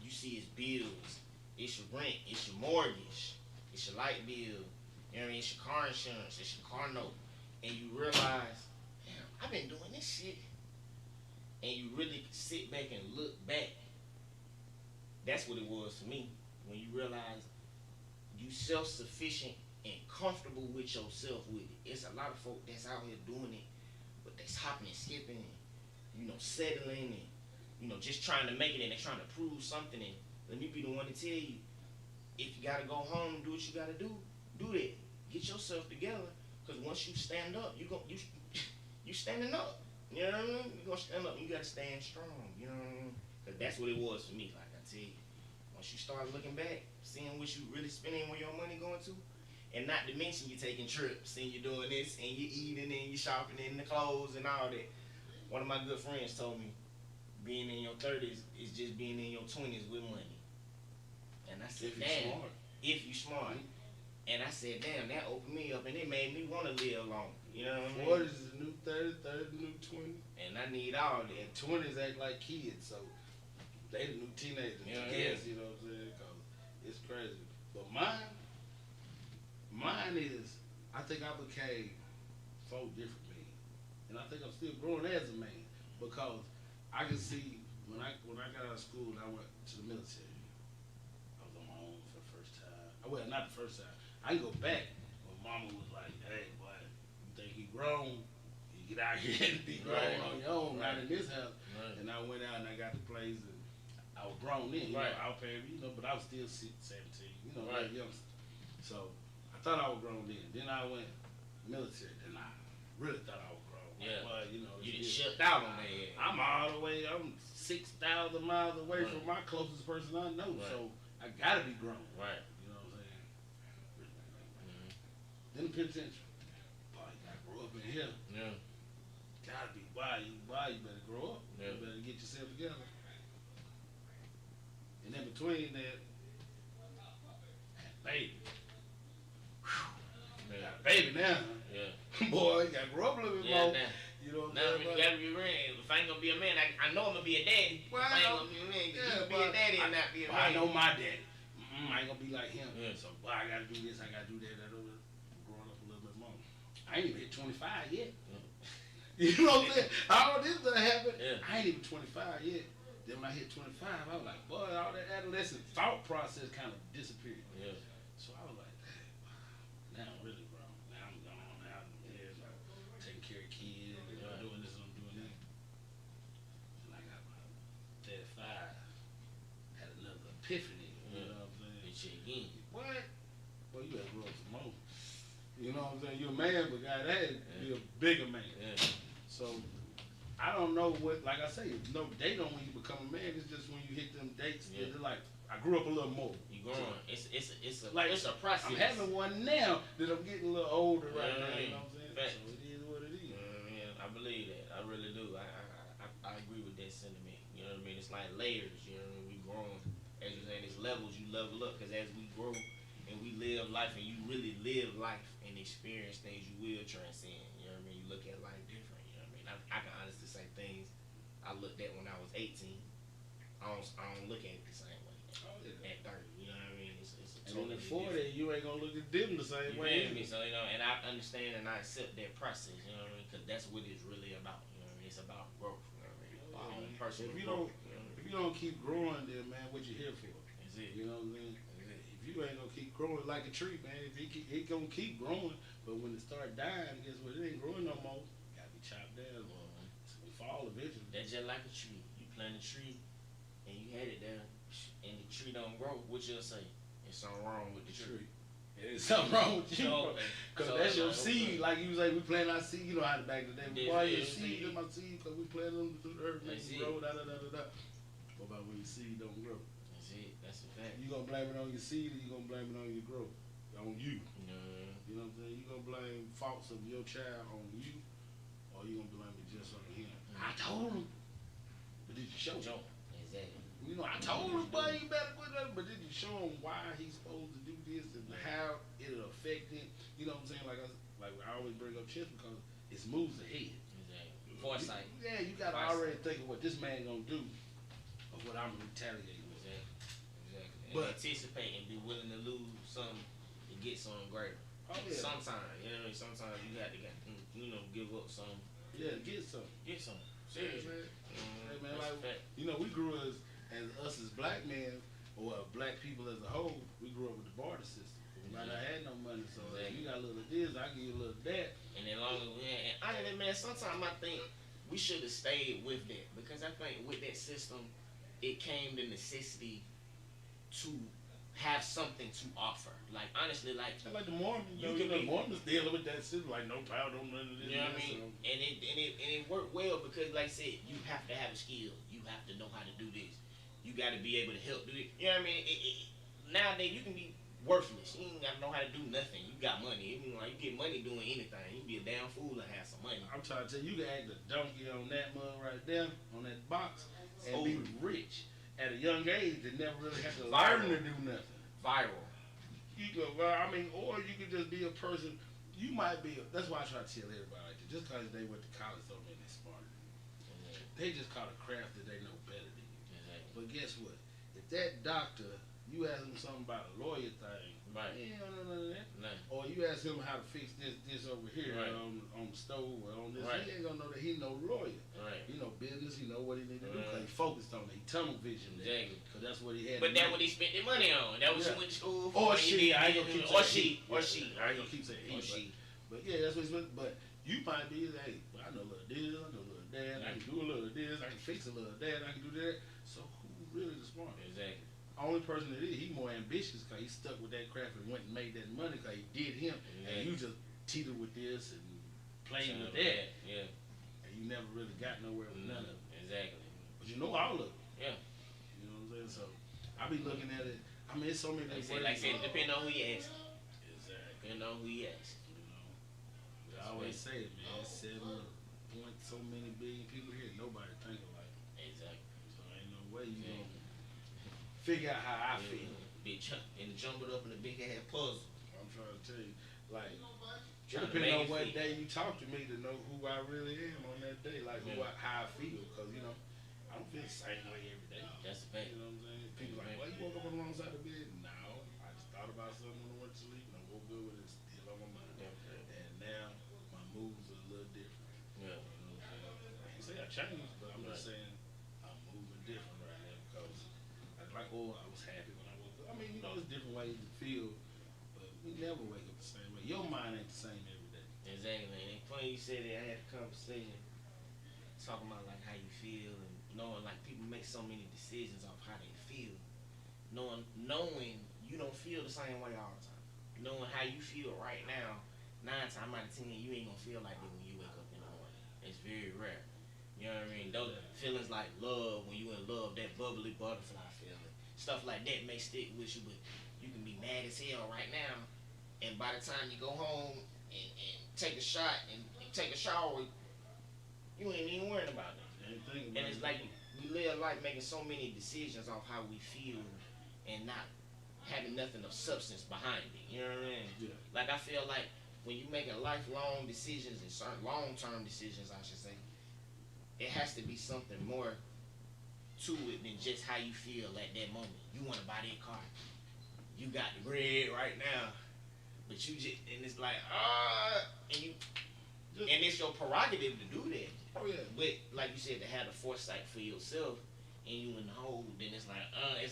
You see it's bills, it's your rent, it's your mortgage, it's your light bill, you know what I mean, it's your car insurance, it's your car note, and you realize, damn, I've been doing this shit. And you really sit back and look back. That's what it was for me. When you realize you self-sufficient and comfortable with yourself with it. It's a lot of folk that's out here doing it, but that's hopping and skipping and, you know, settling and, you know, just trying to make it, and they're trying to prove something. And let me be the one to tell you, if you gotta go home and do what you gotta do that. Get yourself together, because once you stand up, you standing up. You know what I mean? You gonna stand up and you gotta stand strong. You know what I mean? Because that's what it was for me. Like I tell you, once you start looking back, seeing what you really spending where your money going to, and not to mention you taking trips and you're doing this and you're eating and you're shopping and the clothes and all that. One of my good friends told me, being in your 30s is just being in your 20s with money. And I said, damn, if you smart. And I said, damn, that opened me up and it made me want to live longer. You know what I mean? 40s is the new 30, 30 the new 20. And I need all that. And 20s act like kids, so they the new teenagers. Yeah, Yes, you know what I'm saying? 'Cause it's crazy. But mine is, I think I became so different man. And I think I'm still growing as a man. Because I can see, when I got out of school and I went to the military, I was on my own for the first time. Well, not the first time. I can go back when mama was like, hey, boy, you think you grown? You get out here and be grown on your own, not in this house. Right. And I went out and I got the place and I was grown then, you know, I was paying, you know, but I was still 17, you know, like youngster. So I thought I was grown then. Then I went military, then I really thought I was grown. Yeah. But, you know, You just shut out on that. I'm all the way, I'm 6,000 miles away from my closest person I know, so I gotta be grown. Right. You know what I'm saying? Then the penitentiary. Boy, you gotta grow up in here. Yeah. Gotta be. Why you better grow up. Yeah. You better get yourself together. And in between that, baby. Whew. Got a baby now. Yeah. Boy, you gotta grow up a little bit more. Now. You know what Now I'm you saying? gotta be real. If I ain't gonna be a man, I know I'm gonna be a daddy. Well, if I ain't gonna be a man, you can be a daddy and not be a man. I know my daddy. I ain't gonna be like him. Yeah. So, boy, I gotta do this, I gotta do that, growing up a little bit more. I ain't even hit 25 yet. You know what I'm saying? All this done happened. Yeah. I ain't even 25 yet. Then when I hit 25, I was like, boy, all that adolescent thought process kind of disappeared. Yeah. So I was like, dang, wow, now I'm really grown. Now I'm gone out in the years, I'm taking care of kids, and I'm doing this and I'm doing that. And I got my 35, had another epiphany, you know what I'm saying? It's again. What? Well, you gotta grow up some more. You know what I'm saying? You're a man, but God, be a bigger man. Yeah. So, I don't know what, like I say, there's no date on when you become a man. It's just when you hit them dates, it's like, I grew up a little more. You growing. It's a process. I'm having one now that I'm getting a little older right now, you know what I'm saying? Fact. So it is what it is. I believe that. I really do. I agree with that sentiment. You know what I mean? It's like layers. You know what I mean? We growing. As you're saying, it's levels. You level up. Because as we grow and we live life and you really live life and experience things, you will transcend. You know what I mean? You look at life different. You know what I mean? I can honestly say things I looked at when I was 18. I don't look at it the same way at 30. You know what I mean? It's a totally And then at 40, different. you ain't gonna look at them the same You way. feel me? So, you know, and I understand and I accept that process, you know what I mean? Because that's what it's really about, you know what I mean? It's about growth, you know what I mean? Our own personal If you growth, don't, you know what I if mean? you don't keep growing, then man, what you here for? That's it. You know what I mean? If you ain't gonna keep growing like a tree, man, it gonna keep growing, but when it start dying, guess what? It ain't growing no more. Gotta be chopped down. It's gonna fall eventually. That's just like a tree. You plant a tree and you had it there and the tree don't grow, what you'll say? There's something wrong with the tree. There's something wrong with you, So, because so that's your like, seed. Like you say, we plant our seed. You know how the back of the day, we Yeah, buy yeah, your seed yeah. in my seed because we plant them through the earth, make That's them it. grow, da da da da da. What about when your seed don't grow? That's it. That's a fact. You gonna blame it on your seed, or you gonna blame it on your growth? On you. You know what I mean? You know what I'm saying? You gonna blame faults of your child on you, or you gonna blame it just on him? I told him. But did you show him? Exactly. You know, I told him, boy, you better quit that, but then you show him why he's supposed to do this and how it'll affect him. You know what I'm saying? Like I always bring up chess because it's moves ahead. Exactly. Foresight. Yeah, you gotta already think of what this man gonna do or what I'm retaliating with. Exactly. And But anticipate and be willing to lose something to get something greater. oh yeah, Sometimes, you know, sometimes you got to, give up some. yeah, get some. Get some. Yeah, Seriously. man. Hey man, like you know, we grew as us as black men or black people as a whole. We grew up with the barter system. We might not had no money, so if you got a little of this, I give you a little of that. And then long as and honestly, man, sometimes I think we should have stayed with that because I think with that system, it came the necessity to have something to offer. Like honestly, like the Mormons, the Mormons dealing with that system, like no power, no none of this. You know what I mean? And it worked well because, like I said, you have to have a skill. You have to know how to do this. You got to be able to help do it. You know what I mean? Nowadays, you can be worthless. You ain't got to know how to do nothing. You got money. You get money doing anything. You can be a damn fool and have some money. I'm trying to tell you, you can act a donkey on that mug right there, on that box, and be rich at a young age and never really have to learn to do nothing. Viral. You go, I mean, or you could just be a person. You might be. That's why I try to tell everybody like this. Just because they went to college don't mean they're smarter. They just caught a craft that they know better than you. But guess what? If that doctor, you ask him something about a lawyer thing, right? He don't know none of that. No. Or you ask him how to fix this over here on the stove or on this, he ain't gonna know that he no lawyer. Right. He know business. He know what he need to do because he focused on it. He tunnel vision. Exactly. Because that's what he had. But that's what he spent their money on. That was he went to school Or for. she. I ain't gonna keep saying or she. I ain't gonna keep saying he. But yeah, that's what he's. But you might be hey, well, I know a little this, I know a little that. I can do a little this. I can fix a little that. I can do that. So who really the smart? Exactly. Only person that is, he more ambitious because he stuck with that craft and went and made that money because he did him. And you just teetered with this and played with that. Yeah. And you never really got nowhere with none of it. Exactly. But you know all of it. Yeah. You know what I'm saying? So I be looking at it. I mean, it's so many like I said, depending on who you ask. Exactly. Depending on who you ask. You know. I always say it, man. 7 point so many billion people here. Nobody think alike. Exactly. So ain't no way you gonna figure out how I feel. And jump it up in a big ass puzzle. I'm trying to tell you, like, depending on what day you talk to me to know who I really am on that day, like how I feel, because you know I don't feel the same way every day. That's a fact. You know what I'm saying? People like, well, you woke up on the wrong side of the bed. No, I just thought about something when I went to sleep, and I woke up with it still on my mind. And now my moves are a little different. Yeah. You know what I'm saying? I ain't say I changed, but I'm just saying I'm moving different right now because like, oh, I was happy when I woke up. I mean, you know, there's different ways to feel, but we never wake up the same way. Your mind ain't the same every day. Exactly, man. And funny you said that. I had a conversation talking about like how you feel and knowing like people make so many decisions off how they feel. Knowing you don't feel the same way all the time. Knowing how you feel right now, 9 times out of 10, you ain't gonna feel like that when you wake up in the morning. It's very rare. You know what I mean? Those feelings like love, when you in love, that bubbly butterfly feeling, stuff like that may stick with you, but you can be mad as hell right now, and by the time you go home and take a shot and take a shower, you ain't even worrying about it. And it's like we live life making so many decisions off how we feel and not having nothing of substance behind it. You know what I mean? Yeah. Like I feel like when you making lifelong decisions and certain long-term decisions, I should say, it has to be something more to it than just how you feel at that moment. You want to buy that car. You got the bread right now, but you just, and it's like, and it's your prerogative to do that. Oh yeah. But like you said, to have the foresight for yourself and you in the hole, then it's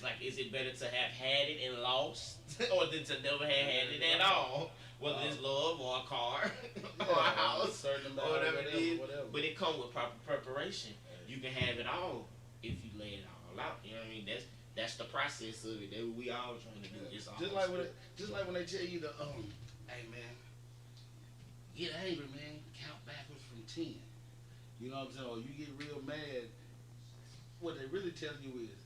like, is it better to have had it and lost, or than to never have had it at all? Whether it's love or a car or a house or whatever it is. But it comes with proper preparation. You can have it all if you lay it all out. You know what I mean? That's the process of it. That we all trying to do. It's just like when they tell you to hey man, get angry, man. Count backwards from 10. You know what I'm saying? Or you get real mad. What they really tell you is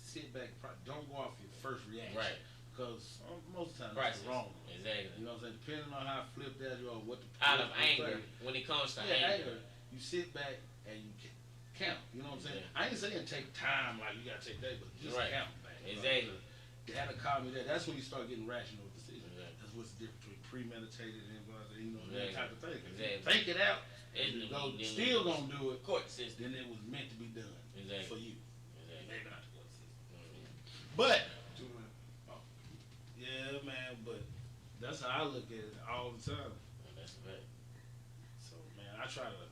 sit back. Don't go off your first reaction. Right. Because most of the time it's wrong. Exactly. You know what I'm saying? Depending on how flipped out you are, what the out of anger when it comes to anger. You sit back and you count. You know what I'm saying? Yeah. I ain't saying take time like you gotta take that, but just Right. count, man. Exactly. That'll call me that. That's when you start getting rational with decisions. Exactly. That's what's the difference between premeditated and you know Exactly. that type of thing. If you Exactly. think it out, and And you then go we- then still we- gonna do it. Court system. Then it was meant to be done Exactly. for you. Exactly. Maybe not the court system. Mm-hmm. But yeah, man. But that's how I look at it all the time. That's a fact. So man, I try to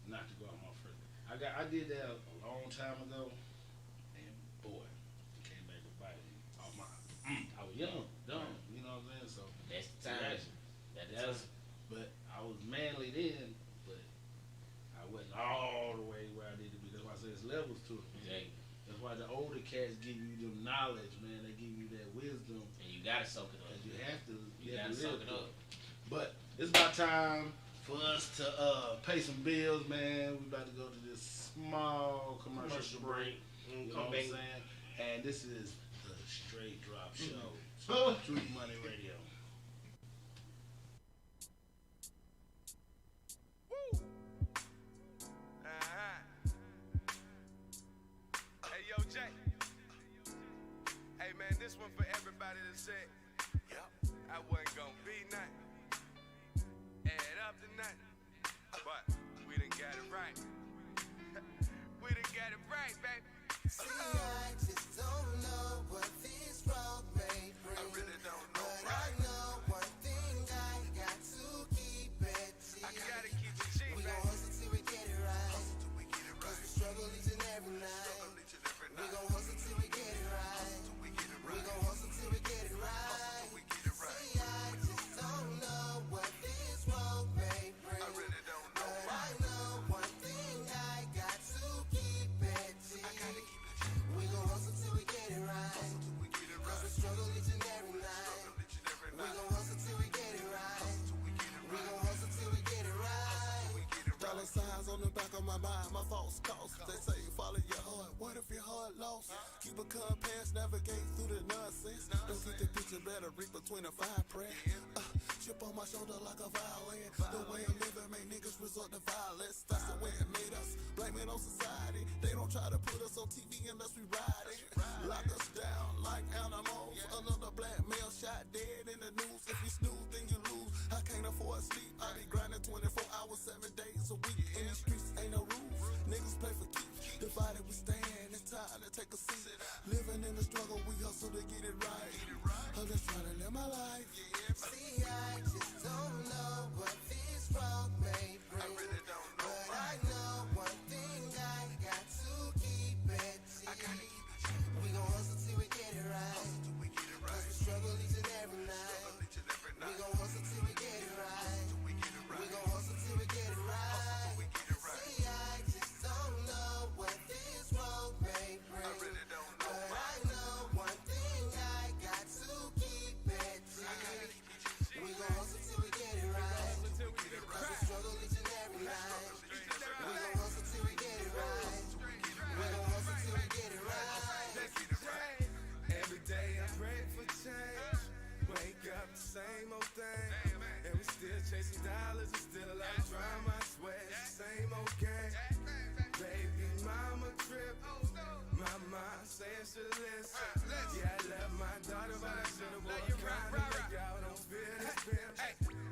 not to go out my first. I did that a long time ago, and boy, it came back to bite me. Oh my, I was young, dumb. You know what I'm saying? So That's the time. that's. But I was manly then, but I wasn't all the way where I need to be. That's why I say it's levels to it. Exactly. That's why the older cats give you the knowledge, man. They give you that wisdom. And you gotta soak it up. And you have to. You gotta soak it up. But it's about time for us to pay some bills, man. We about to go to this small commercial break. You know what I'm saying? And this is the Straight Drop Show. Street Money Radio. Hey, yo, Jay. Hey, man, this one for everybody that said, yep, I wasn't gonna be nothing. Add up to nothing. But we done got it right. We done got it right, baby. See, I just don't know what this road may bring. I really don't know. But I know one thing, I got to keep it G. I gotta keep it cheap, We gon' baby. hustle till we get it right. Cause we struggle each and every night. We gon' hustle till we get it right. We gon' hustle till we get it right. See, I just don't know what this road may bring. I really don't know. But I know one thing, I got to keep it G. We gon' hustle till we get it right. Cause we struggle each and every night. We gon' hustle till we get it right. We gon' hustle till we get it right. Dollar signs on the back of my mind, my false costs. They say follow your heart, what if your heart lost? Keep a compass, navigate through the nonsense. Don't get the picture, better read between the fine print. Chip on my shoulder like a violin. The way I'm living make niggas resort to violence. That's the way it made us, blame it on society. They don't try to put us on TV unless we ride it. Lock us down like animals. Another black male shot dead in the news. If you snooze, then you lose. I can't afford sleep, I be grinding 24 hours, 7 days a week. In these streets ain't no rules, niggas play for keeps. Divided we stand, it's time to take a seat. Living in the struggle, we hustle to get it right. I'm just trying to live my life. See, I just don't know what this road may bring. I really don't know. But I know one thing, I got to keep it G. We gon' hustle till we get it right. Cause we struggle each and every night. We gon' hustle till we get it right. We gon' hustle till we get it right. See, I just don't know what this road may bring. I really don't know. But I know one thing, I got to keep it G. We gon' hustle till we get it right. Cause we struggle each and every night. We gon' hustle till we get it right. We gon' hustle till we get it right. Every day I pray for change. Wake up, the same old thing. And we still chasing dollars, and still a lot of drama. I swear it's the same old game. Baby mama trip. My mind says to listen. Yeah, I love my daughter, but I should've worn kind of like y'all don't feel this pimp.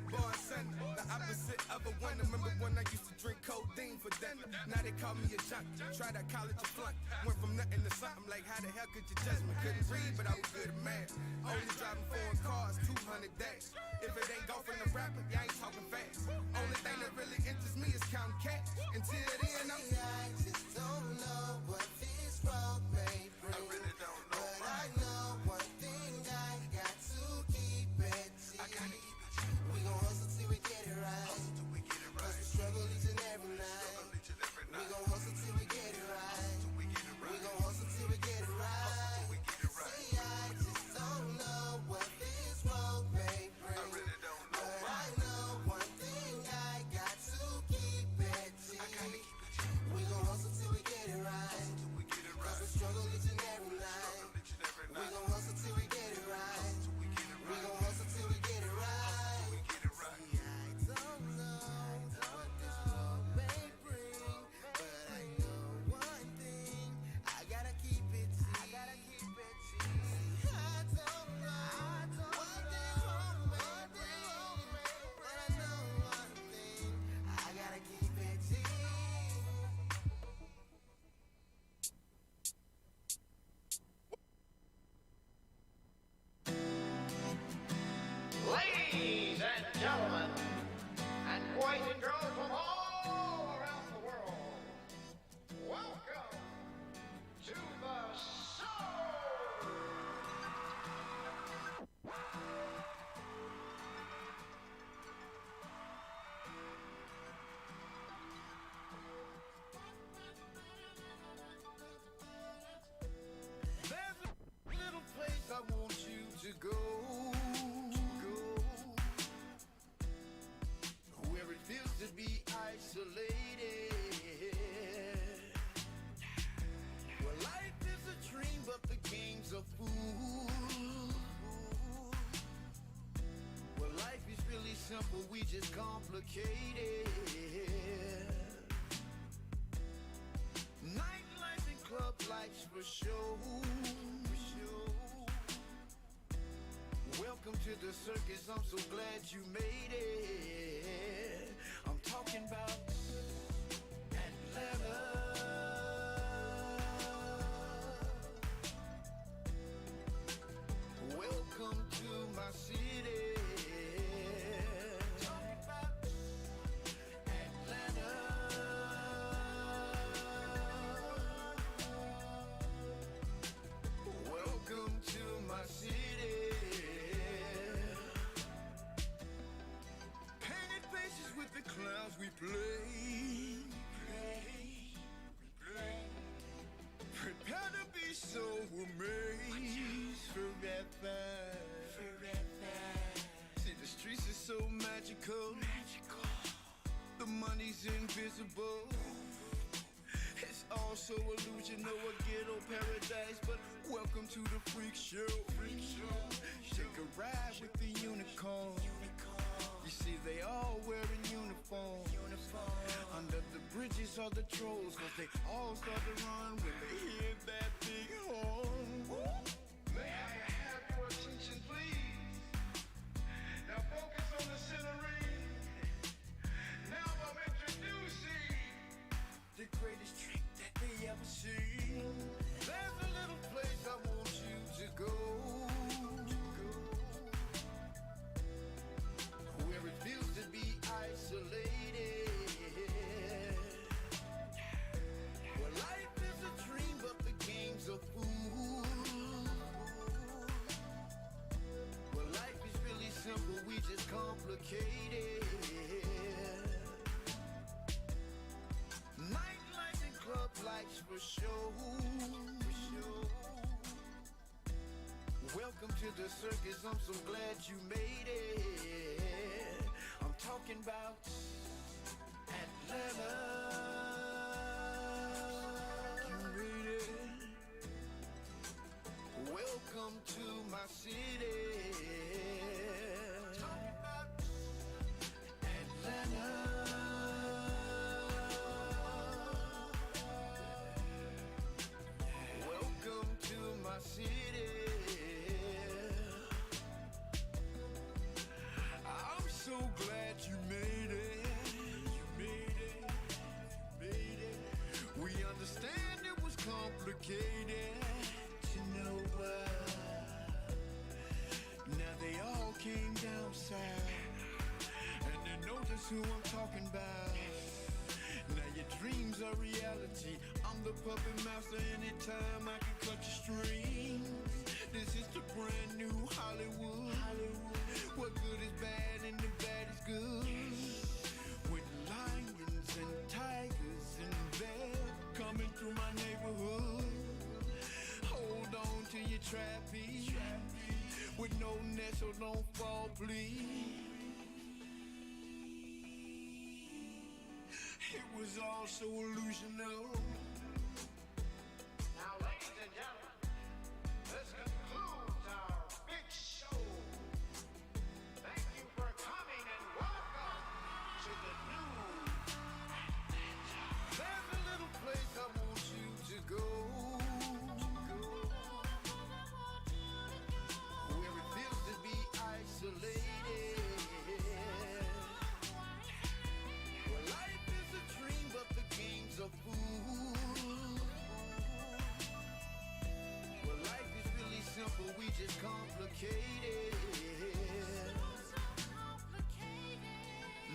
Born Sunday, the opposite of a winner. Remember when I used to drink codeine for dinner? Now they call me a junkie. Tried out college and flunked. Went from nothing to something. Like how the hell could you judge me? Couldn't read, but I was good at math. Only driving foreign cars, 200 days. If it ain't golfing the rapper, you ain't talking fast. Only thing that really interests me is counting cash. Until then, I'm. See, I just don't know what this road may bring. I really don't know. But I know one thing, I got to keep it G. We gon' hustle till we get it right. Cause we struggle each and every night. We gon' hustle till we get it right. We gon' hustle till we get it right. See, I just don't know what this road may bring. But I know one thing, simple, we just complicated. Nightlife and club lights for show. Welcome to the circus, I'm so glad you made it. I'm talking about Atlanta. Welcome to my city. Talking about Atlanta. Welcome to my city. Painted faces with the clowns we play. Prepare to be so amazed forever. See, the streets are so magical. The money's invisible. It's all so illusional, a ghetto paradise. But welcome to the freak show. Take a ride with the unicorn. You see, they all wearing uniform. Under the bridges are the trolls, cause they all start to run when they hear that big horn. May I have your attention, please? Now focus on the scenery. Now I'm introducing the greatest trick that they ever seen. There's a little place I want you to go, where it feels to be isolated. Where life is a dream, but the game's a fool. Where life is really simple, we just complicate it. Nightlife and club lights for show. Welcome to the circus, I'm so glad you made it. I'm talking about Atlanta. You made it. Welcome to my city. Talking about Atlanta. Welcome to my city. I'm so glad you made it. We understand it was complicated. You know what? Now they all came down south, and they know just who I'm talking about. Now your dreams are reality. I'm the puppet master. Anytime I can cut your strings. This is the brand new Hollywood. What good is bad and the bad is good. With lions and tigers and bears coming through my neighborhood. Hold on to your trapeze. With no net, so don't fall, please. It was all so illusional. Now, ladies and gentlemen, this concludes our big show. Thank you for coming and welcome to the new Atlanta. There's a little place I want you to go, where it feels to be isolated. Where life is a dream, but the game's a fool. Where life is really simple, we just complicate it.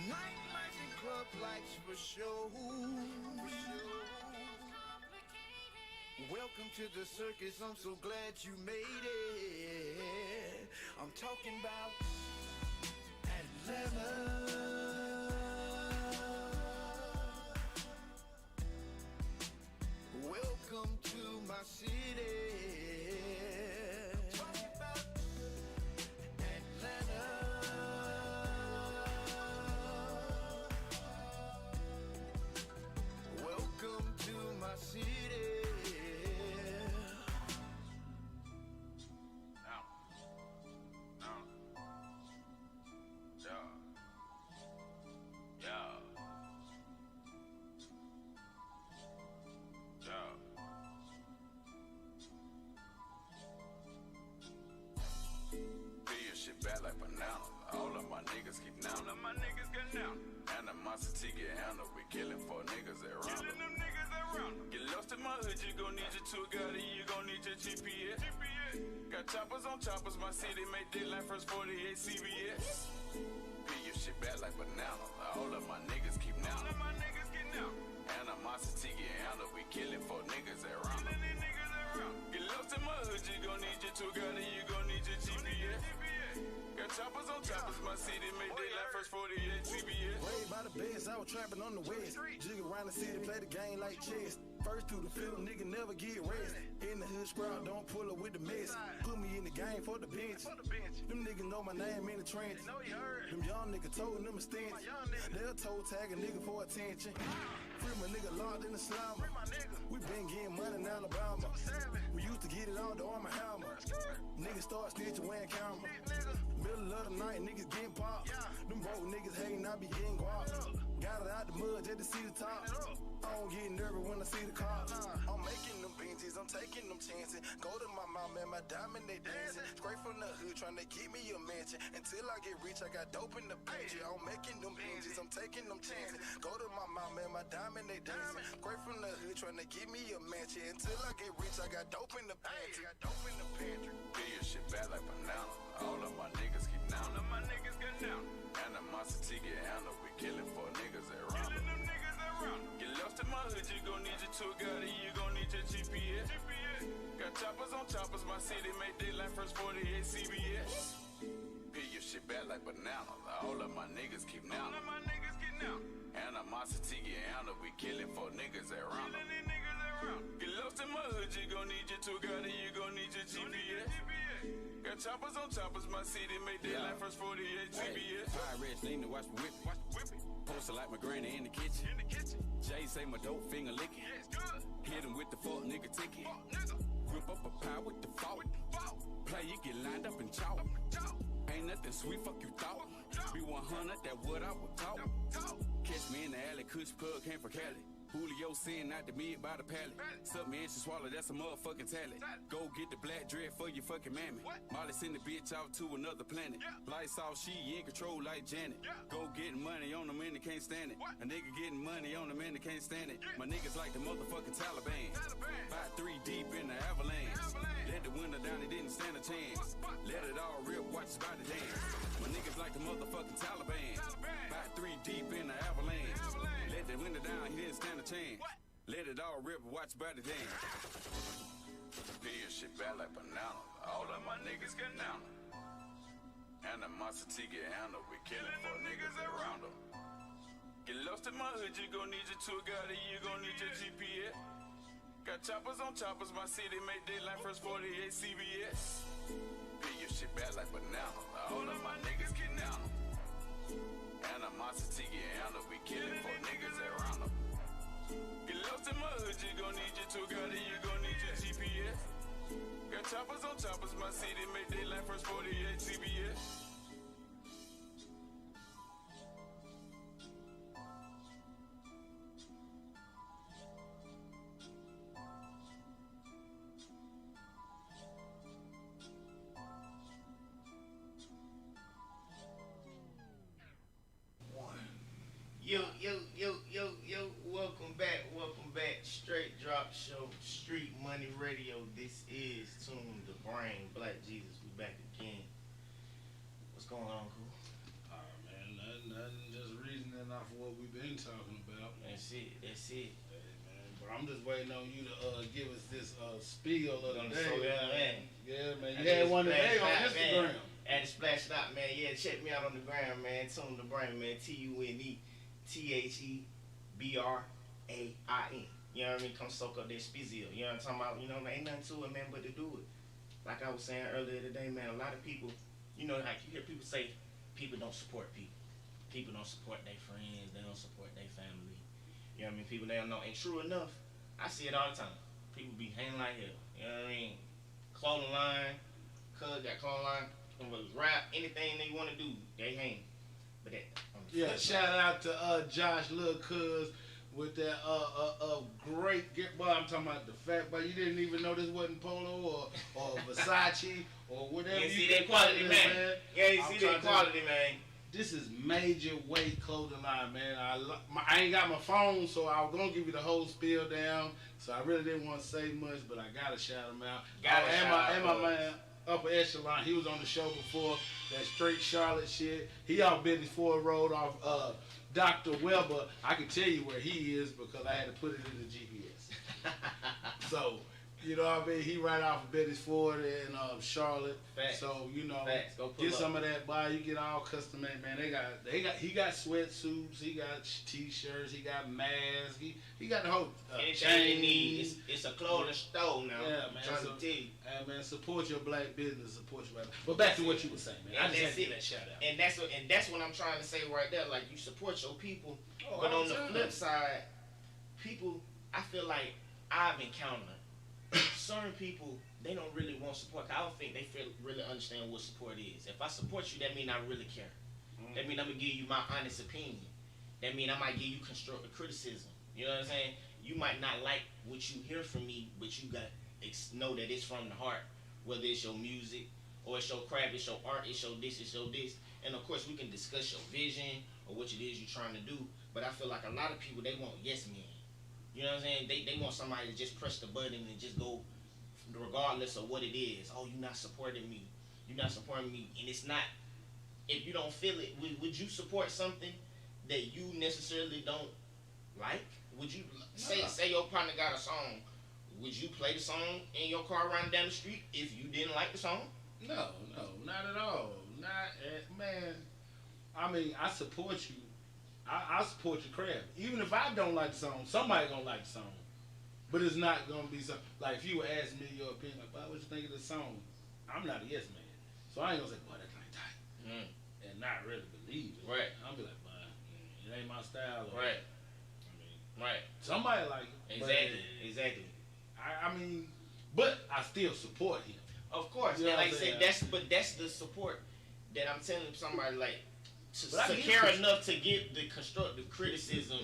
Nightlife and club lights for show. Welcome to the circus, I'm so glad you made it. I'm talking about Atlanta. Welcome to my city. Talking about Atlanta. Welcome to my city. Now, yeah. monster ticket handle. We killing for niggas that round. Get lost in my hood, you gon' need your tour guide, you gon' need your GPS. Got choppers on choppers, my city made deadline first 48 CBS. Peel your shit back like banana. All of my niggas keep now. And a monster ticket handle. We killing for niggas that round. Get lost in my hood, you gon' need your tour guide, you gon' need your GPS. Got choppers on choppers, my city made daylight first 48 CBS. Way by the beds, I was trapping on the west. Jig around the city, play the game like chess. First to the field, nigga never get rest. In the hood scrub, don't pull up with the mess. Put me in the game for the bench. Them niggas know my name in the trench. Them young niggas told them a stench. They'll toe tag a nigga for attention. Free my nigga locked in the slammer. We been getting money in Alabama. We used to get it all the arm and hammer. Niggas start snitching wearing camera. Middle of the night, niggas getting popped. Them broke niggas hating, I be getting guap. Got it out the mud just to see the top. I don't get nervous when I see the cops. I'm making them binges, I'm taking them chances. Go to my mom and my diamond, they dancing. Straight from the hood, trying to get me a mansion. Until I get rich, I got dope in the pantry. I'm making them binges, I'm taking them chances. Go to my mom and my diamond, they dancing. Straight from the hood, trying to get me a mansion. Until I get rich, I got dope in the pantry. Peel your shit back like banana. All of my niggas keep down. And a monster ticket handle. We killing for niggas that round. Get lost in my hood, you gon' need your tour guide, you gon' need your GPS. Got choppers on choppers, my city made daylight first 48 CBS. Peel your shit back like banana. All of my niggas keep now. And a monster ticket handle. We killing for niggas that round. Get lost in my hood, you gon' need your tour guide, you gon' need your GPS. Got choppers on choppers, my city made daylight first 48 CBS. Pirates lean to watch me whip it. Posted like my granny in the kitchen. Jay say my dope finger licking. Hit him with the fuck nigga ticket. Whip up a pie with the fault. Play, you get lined up and chalk. Ain't nothing sweet, fuck you thought. Be 100, that what I would talk. Catch me in the alley, Kush Pug came from Cali. Julio sitting out the mid by the pallet. Suck me and she swallow, that's a motherfucking talent. Go get the black dread for your fucking mammy. Molly send the bitch out to another planet. Lights off, she in control like Janet. Go getting money on them and they can't stand it. A nigga getting money on them and they can't stand it. My niggas like the motherfucking Taliban. About 3 deep in the avalanche. Let the window down, they didn't stand a chance. Let it all rip, watch his body dance. My niggas like the motherfucking Taliban. About 3 deep in the avalanche. Let the window down, he didn't stand a chance. Let it all rip, watch body dance. Peel your shit back like banana. All of my niggas get down. And a monster ticket handle. We killing for niggas that round them. Get lost in my hood, you gon' need your tour guide, you gon' need your GPS. Got choppers on choppers, my city made daylight first 48 CBS. Peel your shit back like banana. All of my niggas get down. And a monster ticket handle. We killing for niggas that round them. Get lost in my hood, you gon' need your tour guide, you gon' need your GPS. Got choppers on choppers, my city made daylight first 48 CBS. Yo, welcome back, Straight Drop Show, Street Money Radio. This is Tune the Brain, Black Jesus, we back again. What's going on, cool? Man, nothing, just reasoning off of what we've been talking about. That's it. Hey, man, but I'm just waiting on you to give us this spiel of the day. Yeah, man, you had one today on Instagram. And splash it out, man. Yeah, check me out on the gram, man. Tune the Brain, man. TUNETHEBRAIN. You know what I mean? Come soak up that spizio. You know what I'm talking about? You know, ain't nothing to it, man, but to do it. Like I was saying earlier today, man, a lot of people, you know, like you hear people say, people don't support people. People don't support their friends. They don't support their family. You know what I mean? People they don't know. And true enough, I see it all the time. People be hanging like hell. You know what I mean? Clothing line, cuz got clothing line. Rap, anything they want to do, they hang. But that, shout out to Josh Lil Cuz with that great boy. I'm talking about the fact, but you didn't even know this wasn't Polo or Versace or whatever. You see that quality, man. Yeah, you see that quality, man. This is Major Weight Clothing Line, man. I ain't got my phone, so I was gonna give you the whole spiel down. So I really didn't want to say much, but I gotta shout him out. And my man Upper Echelon, he was on the show before. That straight Charlotte shit. He off Business Ford Road off Dr. Weber. I can tell you where he is because I had to put it in the GPS. So. You know what I mean? He right off of Betty's Ford in Charlotte. Facts. So, you know, Go get some of that by. You get all custom made, man. He got sweatsuits, he got t-shirts, he got masks, he got the whole anything you need. It's a clothing store now. Yeah, man. I'm trying to tell you. Hey, man, support your black business, support your black. But back to what you were saying, man. I just had to get that shout out. And that's what I'm trying to say right there. Like, you support your people, but on the flip side, people, I feel like I've encountered certain people, they don't really want support. I don't think they really understand what support is. If I support you, that means I really care. That means I'm going to give you my honest opinion. That means I might give you constructive criticism. You know what I'm saying? You might not like what you hear from me, but you got to know that it's from the heart. Whether it's your music, or it's your craft, it's your art, it's your this, it's your this. And of course, we can discuss your vision, or what it is you're trying to do. But I feel like a lot of people, they want yes men. You know what I'm saying? They want somebody to just press the button and just go regardless of what it is. Oh, you're not supporting me. You're not supporting me. And it's not, if you don't feel it, would you support something that you necessarily don't like? Would you, say your partner got a song, would you play the song in your car riding down the street if you didn't like the song? No, not at all. Man, I mean, I support you. I support your craft. Even if I don't like the song, somebody gonna like the song. But it's not gonna be something like if you were asking me your opinion, like, what you think of this song? I'm not a yes man, so I ain't gonna say, boy, that thing tight, and not really believe it. Right. I'll be like, boy, it ain't my style. Or, right. Somebody like it. Exactly. I mean, but I still support him. Of course. You know and like I said, saying? that's the support that I'm telling somebody, like, to care enough to give the constructive criticism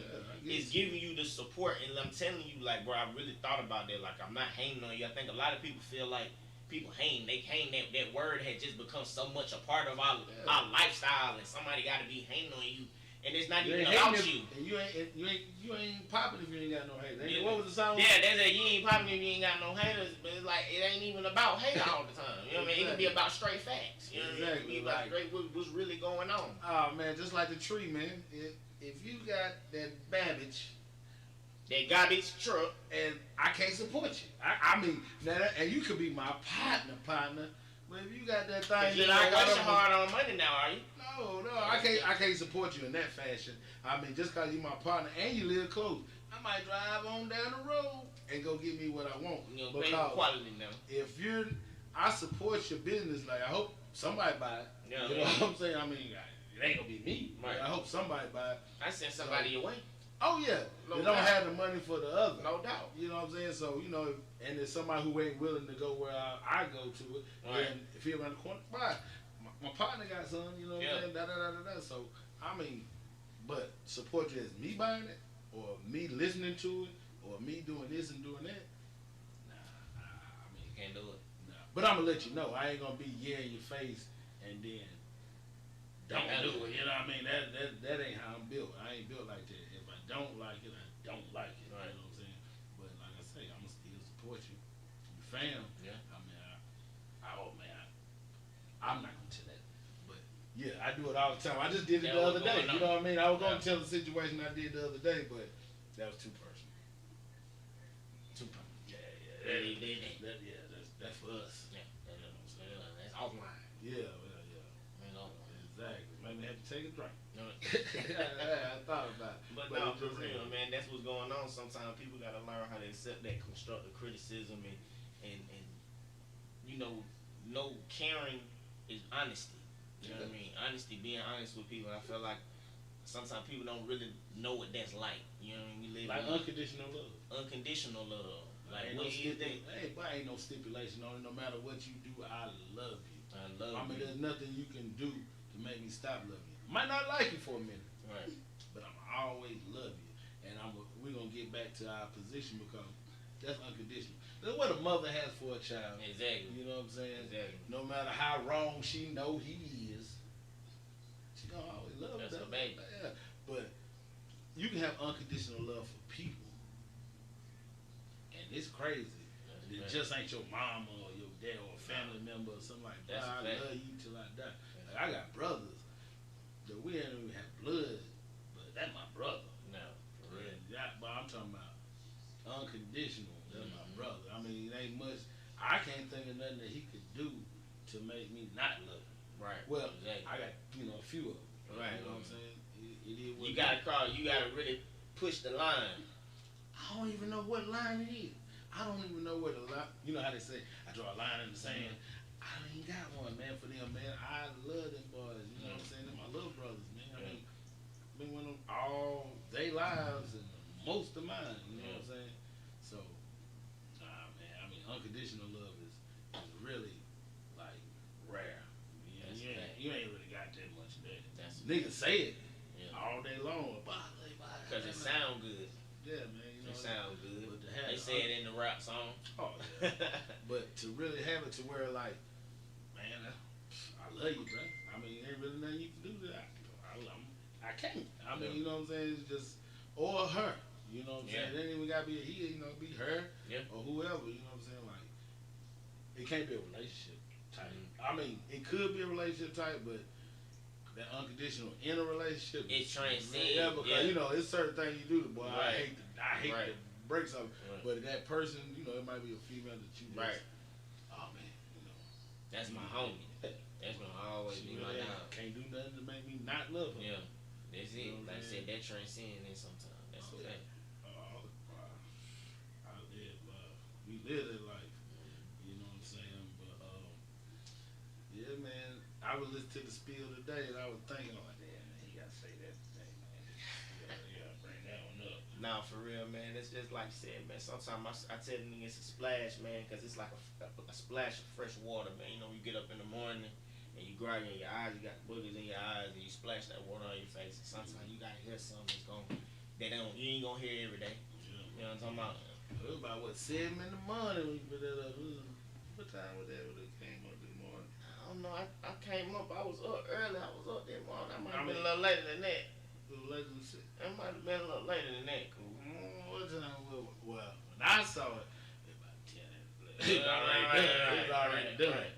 is giving you the support. And I'm telling you, like, bro, I really thought about that. Like, I'm not hating on you. I think a lot of people feel like people hate. They hate that word had just become so much a part of our lifestyle, and somebody got to be hating on you. And it's not even about you. And you ain't popping if you ain't got no haters. What was the song? Yeah, they say you ain't popping if you ain't got no haters. But it's like, it ain't even about hate all the time. You know what I mean? It can be about straight facts. You know what I mean? It can be about straight what's really going on. Oh man, just like the tree, man. If you got that that garbage truck, and I can't support you. I mean, and you could be my partner. But if you got that thing, you ain't working hard on money now, are you? No, I can't support you in that fashion. I mean, just cause you my partner and you live close, I might drive on down the road and go get me what I want. You know, because quality now. If I support your business. Like, I hope somebody buy it. Yeah, you know what I'm saying? I mean, it ain't gonna be me. Right. I hope somebody buy it. I send somebody your way. Oh yeah, they don't have the money for the other. No doubt. You know what I'm saying? So, you know, and there's somebody who ain't willing to go where I go to it. Right. And if he around the corner, buy. My partner got some, you know what I'm saying? Da. So, I mean, but support you as me buying it, or me listening to it, or me doing this and doing that. Nah, I mean, you can't do it. Nah. But I'm gonna let you know, I ain't gonna be in your face and then don't do it. You know what I mean? That ain't how I'm built. I ain't built like that. If I don't like it, I don't like it. Right. You know what I'm saying? But like I say, I'm gonna still support you. You fam. Yeah. I mean, I'm not gonna tell that. But yeah, I do it all the time. I just did it the other day. You know what I mean? I was gonna tell the situation I did the other day, but that was too personal. Yeah. That's for us. Yeah. That's offline. Yeah. Exactly. Maybe have to take a drink. I thought about it. But no, for real, man, that's what's going on. Sometimes people gotta learn how to accept that constructive criticism and you know, no caring is honesty. You know what I mean? Honesty, being honest with people. I feel like sometimes people don't really know what that's like. You know what I mean? We live like unconditional love. Unconditional love. Like, what is that? Hey, but ain't no stipulation on it. No matter what you do, I love you. I mean, there's nothing you can do to make me stop loving you. Might not like you for a minute, right? But I'm always love you, and we're gonna get back to our position because that's unconditional. That's what a mother has for a child. Exactly. You know what I'm saying? Exactly. No matter how wrong she know he is, she gonna always love That's that. a baby. Yeah. But you can have unconditional love for people, and it's crazy. It just ain't your mama or your dad or a family member or something like that. I love you till I die. Like, I got brothers that we ain't even have blood, but that's my brother. No, for real. But I'm talking about unconditional. That's my brother. I mean, it ain't much. I can't think of nothing that he could do to make me not love him. Right. Well, exactly. I got a few of them. Right. You know what I'm saying? It is what You gotta cross. You gotta really push the line. I don't even know what line it is. I don't even know where the line. You know how they say, I draw a line in the sand. I ain't got one, man, for them, man. I love them boys. You know what I'm saying? They're my little brothers, man. I mean, been with them all their lives and most of mine. You know what I'm saying? So, man. I mean, unconditional love is really like rare. You ain't really got that much of that. Niggas say it all day long. Because it sound good. Yeah, man. You know, it sound good. But to have they say it in the rap song. Oh, yeah. But to really have it to where, like, man, I love you, bro. I mean, ain't really nothing you can do to that. I can't. I mean, you know what I'm saying? It's just, or her. You know what I'm saying? It ain't even got to be a he, you know, be her or whoever. You know what I'm saying? Like, it can't be a relationship type. I mean, it could be a relationship type, but that unconditional in a relationship, it transcends. Yeah, because you know, it's certain things you do. Boy, Right. I hate to break something, but that person, you know, it might be a female that you just, oh man, you know, that's my homie. That's gonna always be my dog. Can't do nothing to make me not love her. Yeah, that's it. You know, like I said, that transcends it sometimes. That's okay. We live that life. You know what I'm saying? But yeah, man. I was listening to the spiel today, and I was thinking, like, damn, man, he gotta say that today, man. You gotta bring that one up. Nah, for real, man. It's just like you said, man. Sometimes I tell them it's a splash, man, because it's like a splash of fresh water, man. You know, you get up in the morning and you grab in your eyes, you got boogers in your eyes, and you splash that water on your face. And sometimes you gotta hear something you ain't gonna hear every day. You know what I'm talking about? It was about, what, 7 in the morning when you put that up. What time was that when it came up this morning? I don't know. I came up. I was up early. I was up that morning. I might have been a little later than that. A little later than 6. It might have been a little later than that. What time? Well, when I saw it, it was about 10 and 11. It was already done.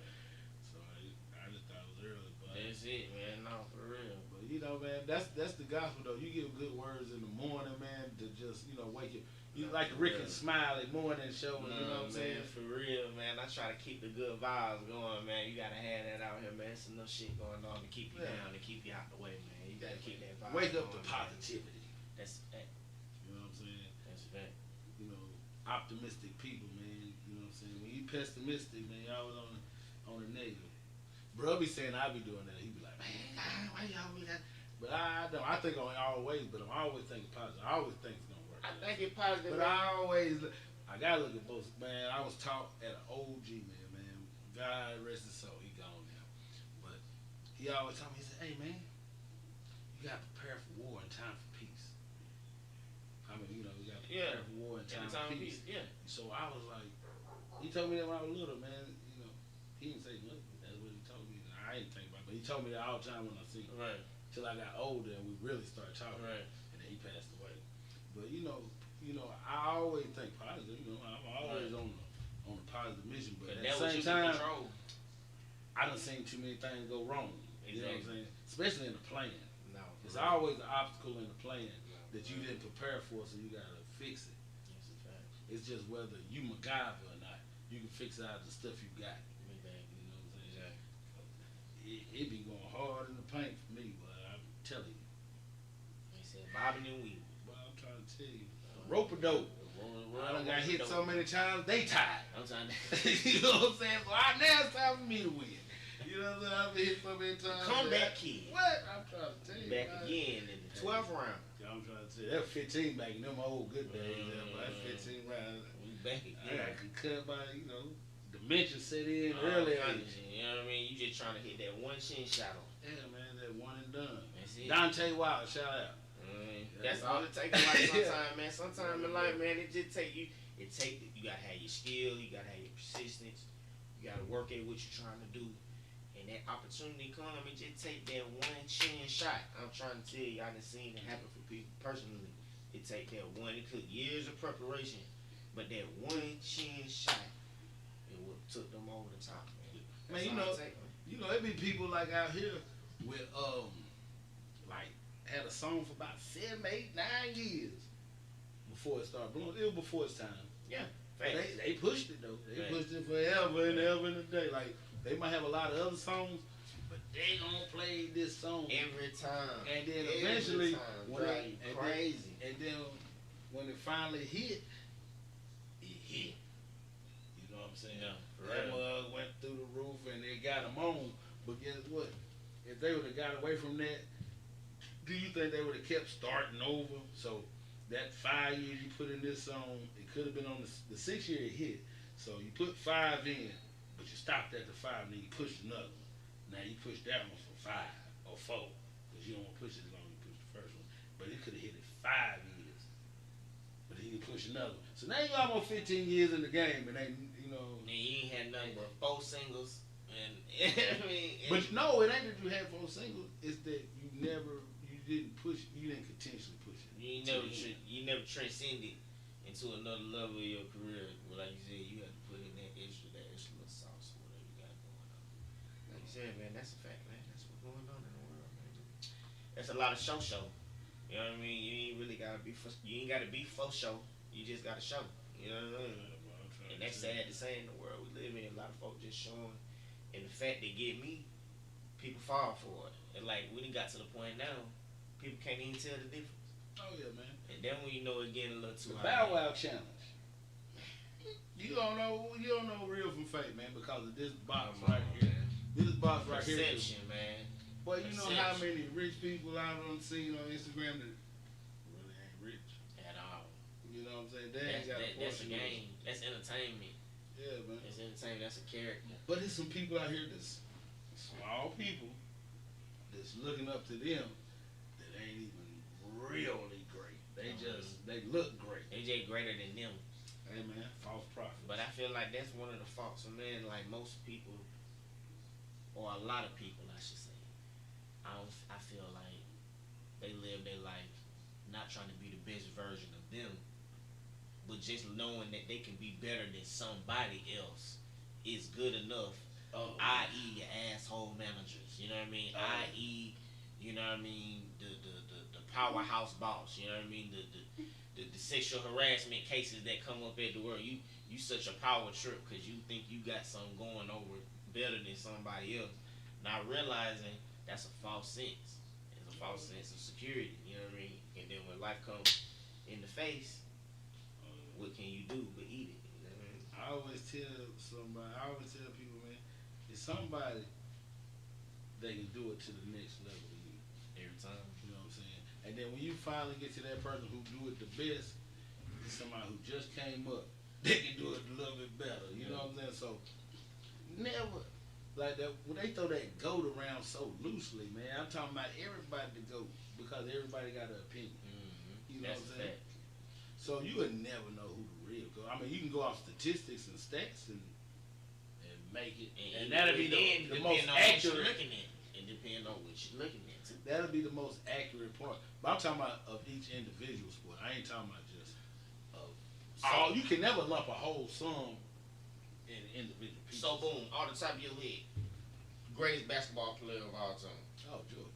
So I just thought it was early. But that's it, man. No, for real. But you know, man, that's the gospel though. You give good words in the morning, man, to just, you know, wake you. You like the Rick and Smiley morning show, you know what I'm saying? For real, man. I try to keep the good vibes going, man. You gotta have that out here, man. Some little shit going on to keep you down, to keep you out the way, man. You gotta keep that vibe. Wake up going, to positivity. Man. That's fact. You know what I'm saying? That's fact. You know, optimistic people, man. You know what I'm saying? When you pessimistic, man, y'all was on the negative. Bro be saying I be doing that. He be like, man, why y'all be that? But I don't. I think I'm always, but I'm always thinking positive. I always think it's gonna work. I think it's positive. But I gotta look at both. Man, I was taught at an OG man. God rest his soul, he gone now. But he always told me, he said, hey man, you gotta prepare for war and time for peace. I mean, you know, you gotta prepare for war and time for peace. Yeah. So I was like, he told me that when I was little, man. You know, he didn't say nothing. That's what he told me. I ain't think about it, but he told me that all the time when I seen him. Right. Till I got older and we really started talking. Right. And then he passed away. But you know, I always think positive. You know, I'm always on a positive mission. But at the same time, I done seen too many things go wrong. You know what I'm saying? Especially in the plan. No. There's always an obstacle in the plan that you didn't prepare for, so you gotta fix it. That's a fact. It's just whether you MacGyver or not. You can fix it out of the stuff you got. Exactly. You know what I'm saying? Exactly. It be going hard in the paint for me, but I'm telling you. He said bobbing and weaving. Well, I'm trying to tell you. Rope-a-dope. I done got hit so many times, they tired. I'm trying to. You know what I'm saying? So now it's time for me to win. You know what I'm saying? I've been hit so many times. Comeback kid. What? I'm trying to tell you. Back again in the 12th round. I'm trying to tell you. That 15 back in them old good days. That 15 rounds. We back again. I got cut by, dementia set in early. You know what I mean? You just trying to hit that one chin shot on. Yeah, man, that one and done. That's it. Dante Wilder, shout out. That's all it takes in life sometimes, man. Sometimes in life, man, it just take you. You gotta have your skill, you gotta have your persistence, you gotta work at what you're trying to do, and that opportunity come, it just take that one chin shot. I'm trying to tell you, I done seen it happen for people personally. It take that one. It took years of preparation, but that one chin shot, it what took them over the top, man. Man, you know, it be people like out here with like had a song for about 7, 8, 9 years before it started blowing. It was before its time. Yeah, but they pushed it though. They pushed it forever and ever and a day. Like they might have a lot of other songs, but they gonna play this song every time. And then eventually, when crazy. And then when it finally hit, it hit. You know what I'm saying? Yeah, that mug went through the roof and it got them on. But guess what? If they would have got away from that, do you think they would have kept starting over? So that 5 years you put in this song, it could have been on the 6th year it hit. So you put 5 in, but you stopped at the 5 and then you pushed another one. Now you push that one for 5 or 4 because you don't want to push it as long as you push the first one. But it could have hit it 5 years, but then you push another one. So now you almost 15 years in the game and they, you know. And you ain't had nothing but 4 singles. And I mean, but no, it ain't that you had 4 singles. It's that you didn't continuously push it. You never transcended into another level of your career. Well, like you said, you had to put in that extra little sauce, whatever you got going on. Like you said, man, that's a fact, man. That's what's going on in the world, man. That's a lot of show. You know what I mean? You ain't really gotta be you ain't gotta be for show. You just gotta show. You know what I mean? And that's sad to say in the world we live in. A lot of folks just showing, and the fact they get me, people fall for it. And like we done got to the point now, people can't even tell the difference. Oh yeah, man. And then when you know it's getting a little too high. Bow Wow challenge. You don't know real from fake, man, because of this box right here. This box right here. Perception, man. But you know how many rich people out on the scene on Instagram that really ain't rich at all. You know what I'm saying? They ain't got that's a game. That's entertainment. Yeah, man. It's entertainment. That's a character. But there's some people out here that's small people that's looking up to them that ain't even really great. They look great. They just greater than them. Hey man, false prophet. But I feel like that's one of the faults of man. Like most people, or a lot of people, I should say. I feel like they live their life not trying to be the best version of them, but just knowing that they can be better than somebody else is good enough. I.e. your asshole managers. You know what I mean? I.e. you know what I mean, the powerhouse boss. You know what I mean? The sexual harassment cases that come up at the world. You such a power trip because you think you got something going over better than somebody else, not realizing that's a false sense. It's a false sense of security. You know what I mean? And then when life comes in the face, what can you do but eat it? You know what I mean? I always tell people, man, it's somebody that can do it to the next level of you. Every time. You know what I'm saying? And then when you finally get to that person who do it the best, it's somebody who just came up. They can do it a little bit better. You know what I'm saying? So never like that when they throw that goat around so loosely, man. I'm talking about everybody to go because everybody got an opinion. You know what I'm saying? So you would never know who the real go. I mean, you can go off statistics and stats and make it, and that'll be the most accurate. It depends on what you're looking at too. That'll be the most accurate part. But I'm talking about of each individual sport. I ain't talking about just all. You can never lump a whole song in individual pieces. So boom, on the top of your head, greatest basketball player of all time. Oh, Jordan.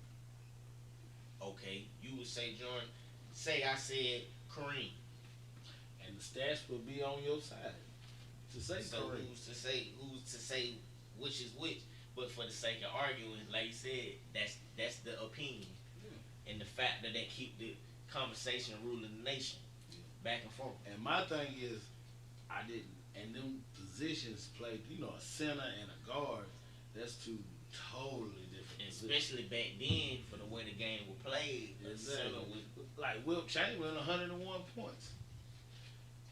Okay, you would say Jordan. Say I said Kareem. And the stats will be on your side to say Kareem. Who's to say which is which? But for the sake of arguing, like you said, that's the opinion, and the fact that they keep the conversation ruling the nation back and forth. And my thing is, I didn't. And them positions played, a center and a guard. That's two totally different. Especially back then, for the way the game was played. Exactly. Like Wilt Chamberlain, 101 points.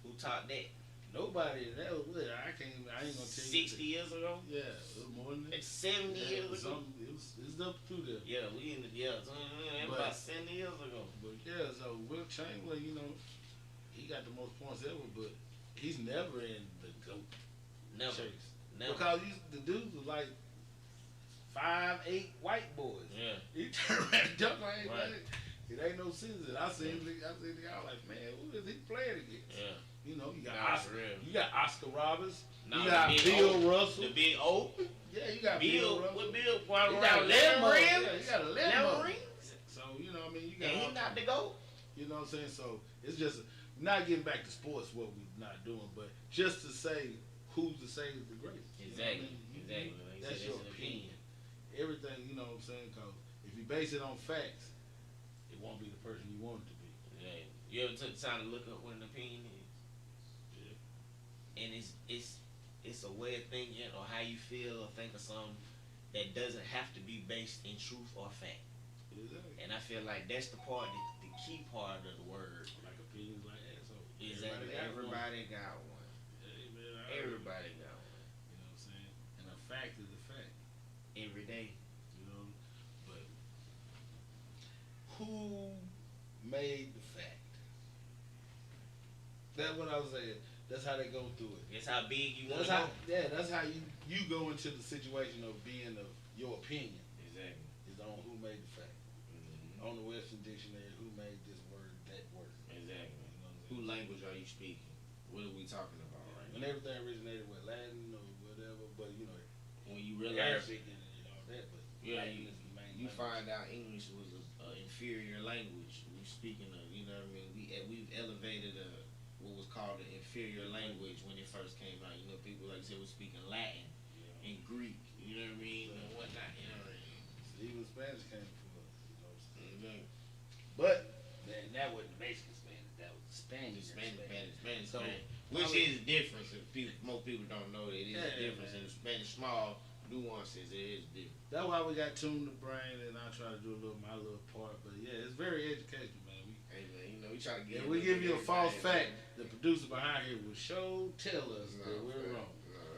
Who taught that? Nobody. That was what I ain't gonna tell you. 60 years ago? Yeah, it was more than that. 70 years ago. It's up through there. Yeah, about 70 years ago. But yeah, so Wilt Chamberlain, he got the most points ever, but he's never in the GOAT chase. Never. Because the dudes was like 5'8" white boys. Yeah. He turned around and jumped like, Right. it ain't no sense in it. I seen the guy like, man, who is he playing against? Yeah. You know, you got Nah, Oscar, for real. you got Oscar Roberts, Nah, you got the big Bill O. Russell. The big O. Yeah, you got Bill. Russell. What Bill? You Around got 11 rings. Yeah, you got 11 rings. So, you know what I mean? You got And he all not kinds. the GOAT. You know what I'm saying? So, it's just, not getting back to sports, what we're not doing, but just to say, who's to say is the greatest? Exactly. You know what I mean? Exactly. Like you That's said, your that's an opinion. Everything, you know what I'm saying? Because if you base it on facts, it won't be the person you want it to be. Yeah. You ever took the time to look up what an opinion is? Yeah. And it's a way of thinking or how you feel or think of something that doesn't have to be based in truth or fact. Exactly. And I feel like that's the part, the key part of the word. Like opinions like assholes. Exactly. Everybody got one. Hey, man, Everybody got one. You know what I'm saying? And a fact is a fact. Every day. You know? But who made the fact? That's what I was saying. That's how they go through it. That's how big you want That's to how, go. yeah, that's how you go into the situation of being of your opinion. Exactly. Is on who made the fact. Mm-hmm. On the Western Dictionary, who made this word, that word. Exactly. You know what I'm Who saying? language are you speaking? What are we talking about right And now? everything originated with Latin or whatever, but you know, When you realize, Arabic and all that, but yeah, Latin is the main you language. find out English was an inferior language. We speaking of, you know what I mean? We've elevated what was called an inferior language when it first came out. You know, people like I said was speaking Latin and Greek. You know what I mean? And whatnot. You know what I mean? Even Spanish came before us. You know what I'm saying? Exactly. But man, that wasn't Mexican Spanish. That was Spanish. Spanish. So, Which is different. If most people don't know that it is Yeah, different in the Spanish. Small nuances. It is different. That's why we got tuned the brain, and I try to do my little part. But yeah, it's very educational, man. Hey man, you know we try to get. If we give you a false fact, the producer behind here will tell us that we're wrong.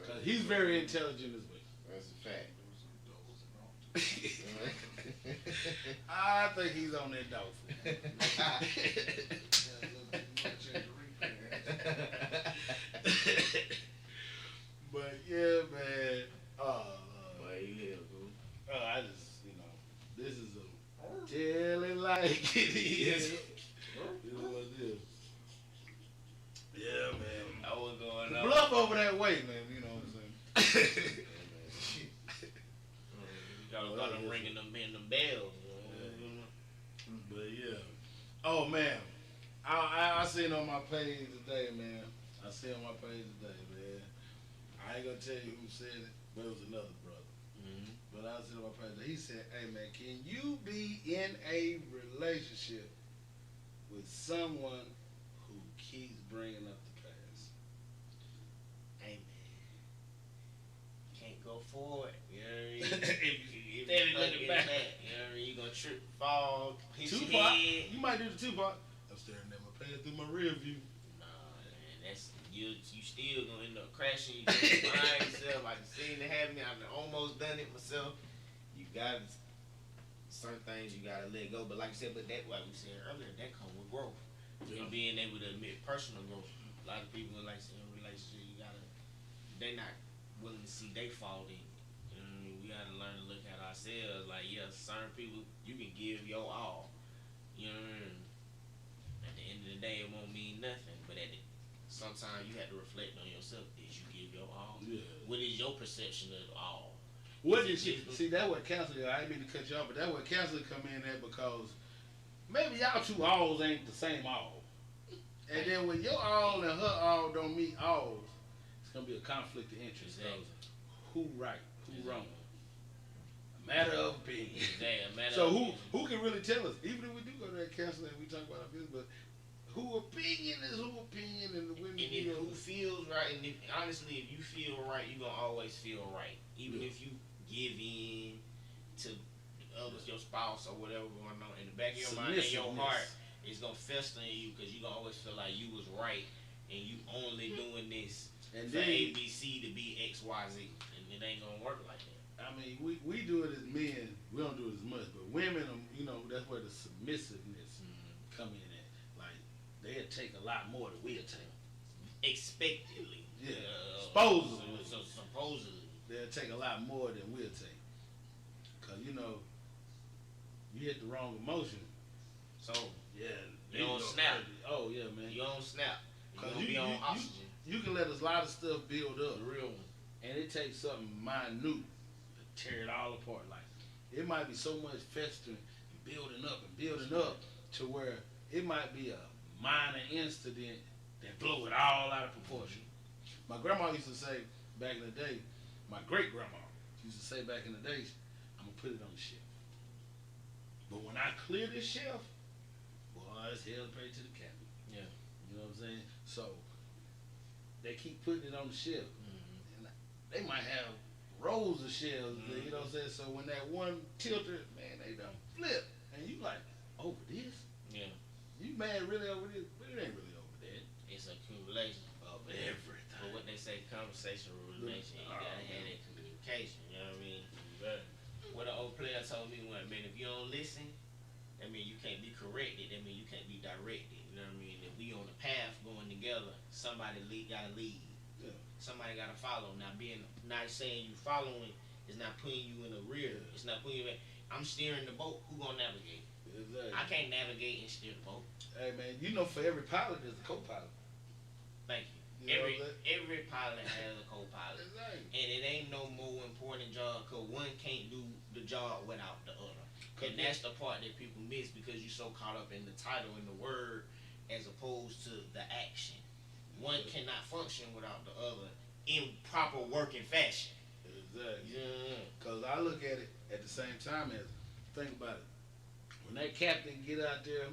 Because he's very intelligent as well. That's a fact. I think he's on that dolphin. But yeah, man. Boy, you here, boo. I just, this is a tell it like it is. This is what it is. Yeah, man. I was going The up. bluff over that way, man. You know what I'm saying? You gotta ringing them bells. But yeah. Oh man. I seen on my page today, man. I seen on my page today, man. I ain't gonna tell you who said it, but it was another brother. Mm-hmm. But I seen on my page. He said, "Hey man, can you be in a relationship with someone who keeps bringing up the past?" Hey man, can't go forward. You know what I mean? If Steady you looking back. back. You know what I mean? You gonna trip, fall, hit your Tupac. head. You might do the Tupac. I'm staring at my past through my rear view. Nah, man, that's you still gonna end up crashing. You just find yourself. I can seen it happen. I've almost done it myself. You got certain things you gotta let go. But like I said, but that like we said earlier, that come with growth. And being able to admit personal growth. A lot of people like say in a relationship, they're not willing to see they fault in it. You know what I mean? We gotta learn to look at ourselves like, yeah, certain people you can give your all. You know what I mean? At the end of the day, it won't mean nothing. But sometimes you have to reflect on yourself. Did you give your all? Yeah. What is your perception of all? What did you see? That what counseling? I didn't mean to cut you off, but that what counseling come in at because maybe y'all two alls ain't the same all, and then when your all and her all don't meet alls, it's gonna be a conflict of interest. Exactly. Who right? Who wrong? A matter of opinion. So who can really tell us? Even if we do go to that counseling, we talk about our business, but who opinion is who opinion, and the women. And if who feels right, and honestly, if you feel right, you're gonna always feel right. Even if you give in to others, your spouse or whatever going on in the back of your mind and your heart, it's gonna fester in you because you're gonna always feel like you was right and you only doing this And for then, ABC to be XYZ, and it ain't gonna work like that. I mean, we do it as men. We don't do it as much, but women, that's where the submissiveness come in at. Like they'll take a lot more than we'll take. Expectedly, Yeah. Supposedly. So supposedly, They'll take a lot more than we'll take. Cause you know, you hit the wrong emotion. So Yeah, you don't snap. Oh yeah, man. You don't snap. You Cause gonna be on oxygen. You can let a lot of stuff build up, The real one. and it takes something minute to tear it all apart. Like it might be so much festering and building up to where it might be a minor incident that blow it all out of proportion. My grandma used to say back in the day, my great grandma used to say back in the day, I'm gonna put it on the shelf. But when I clear this shelf, boy, it's hell to pay to the cabinet. Yeah. You know what I'm saying? So they keep putting it on the shelf. And they might have rows of shelves, you know what I'm saying? So when that one tilted, man, they done flip. And you like, over this? Yeah. You mad really over this? But it ain't really over that. It's accumulation Of everything. But what they say, conversation rules nation. You gotta have that communication. You know what I mean? What an old player told me one, man, if you don't listen, that mean you can't be corrected. That mean you can't be directed. You know what I mean? If we on the path going together, somebody gotta lead. Yeah. Somebody gotta follow. Not saying you following is not putting you in the rear. It's not putting you in. I'm steering the boat. Who gonna navigate? Exactly. I can't navigate and steer the boat. Hey man, you know for every pilot there's a co-pilot. Thank you. You know Every pilot has a co-pilot. Exactly. And it ain't no more important job because one can't do the job without the other. And that's the part that people miss because you're so caught up in the title and the word as opposed to the action. One cannot function without the other in proper working fashion. Exactly. Yeah. Cause I look at it at the same time as, think about it. When that captain get out there,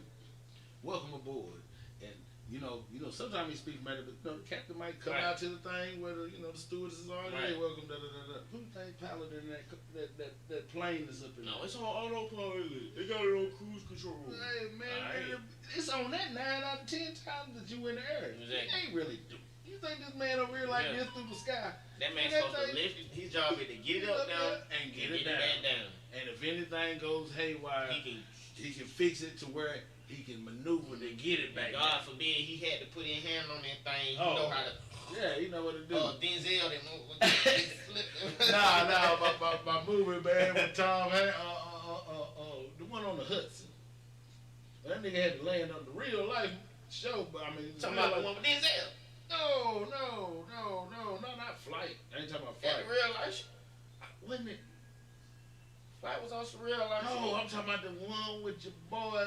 welcome aboard. And you know, sometimes he speaks matter, but the captain might come out to the thing where the stewardess is already hey, welcome, da da da da. Who think piloting that plane is up in there? No, it's on autopilot. They got it on cruise control. Hey man, it's on that 9 out of 10 times that you in the air. Exactly. It ain't really do. You think this man over here like this through the sky? That man's supposed to lift it. His job is to get it up down and get it back down. And if anything goes haywire, he can fix it to where he can maneuver to get it back. God forbid he had to put his hand on that thing. He know how to. Yeah, he know what to do. Denzel didn't move. Nah, my movie, man, with Tom Hanks, the one on the Hudson. That nigga had to land on the real life show, but I mean, talking about the one with Denzel. No, not Flight. I ain't talking about Flight. Yeah, the real life show. Wasn't it? Flight was also real life. No, I'm talking about the one with your boy,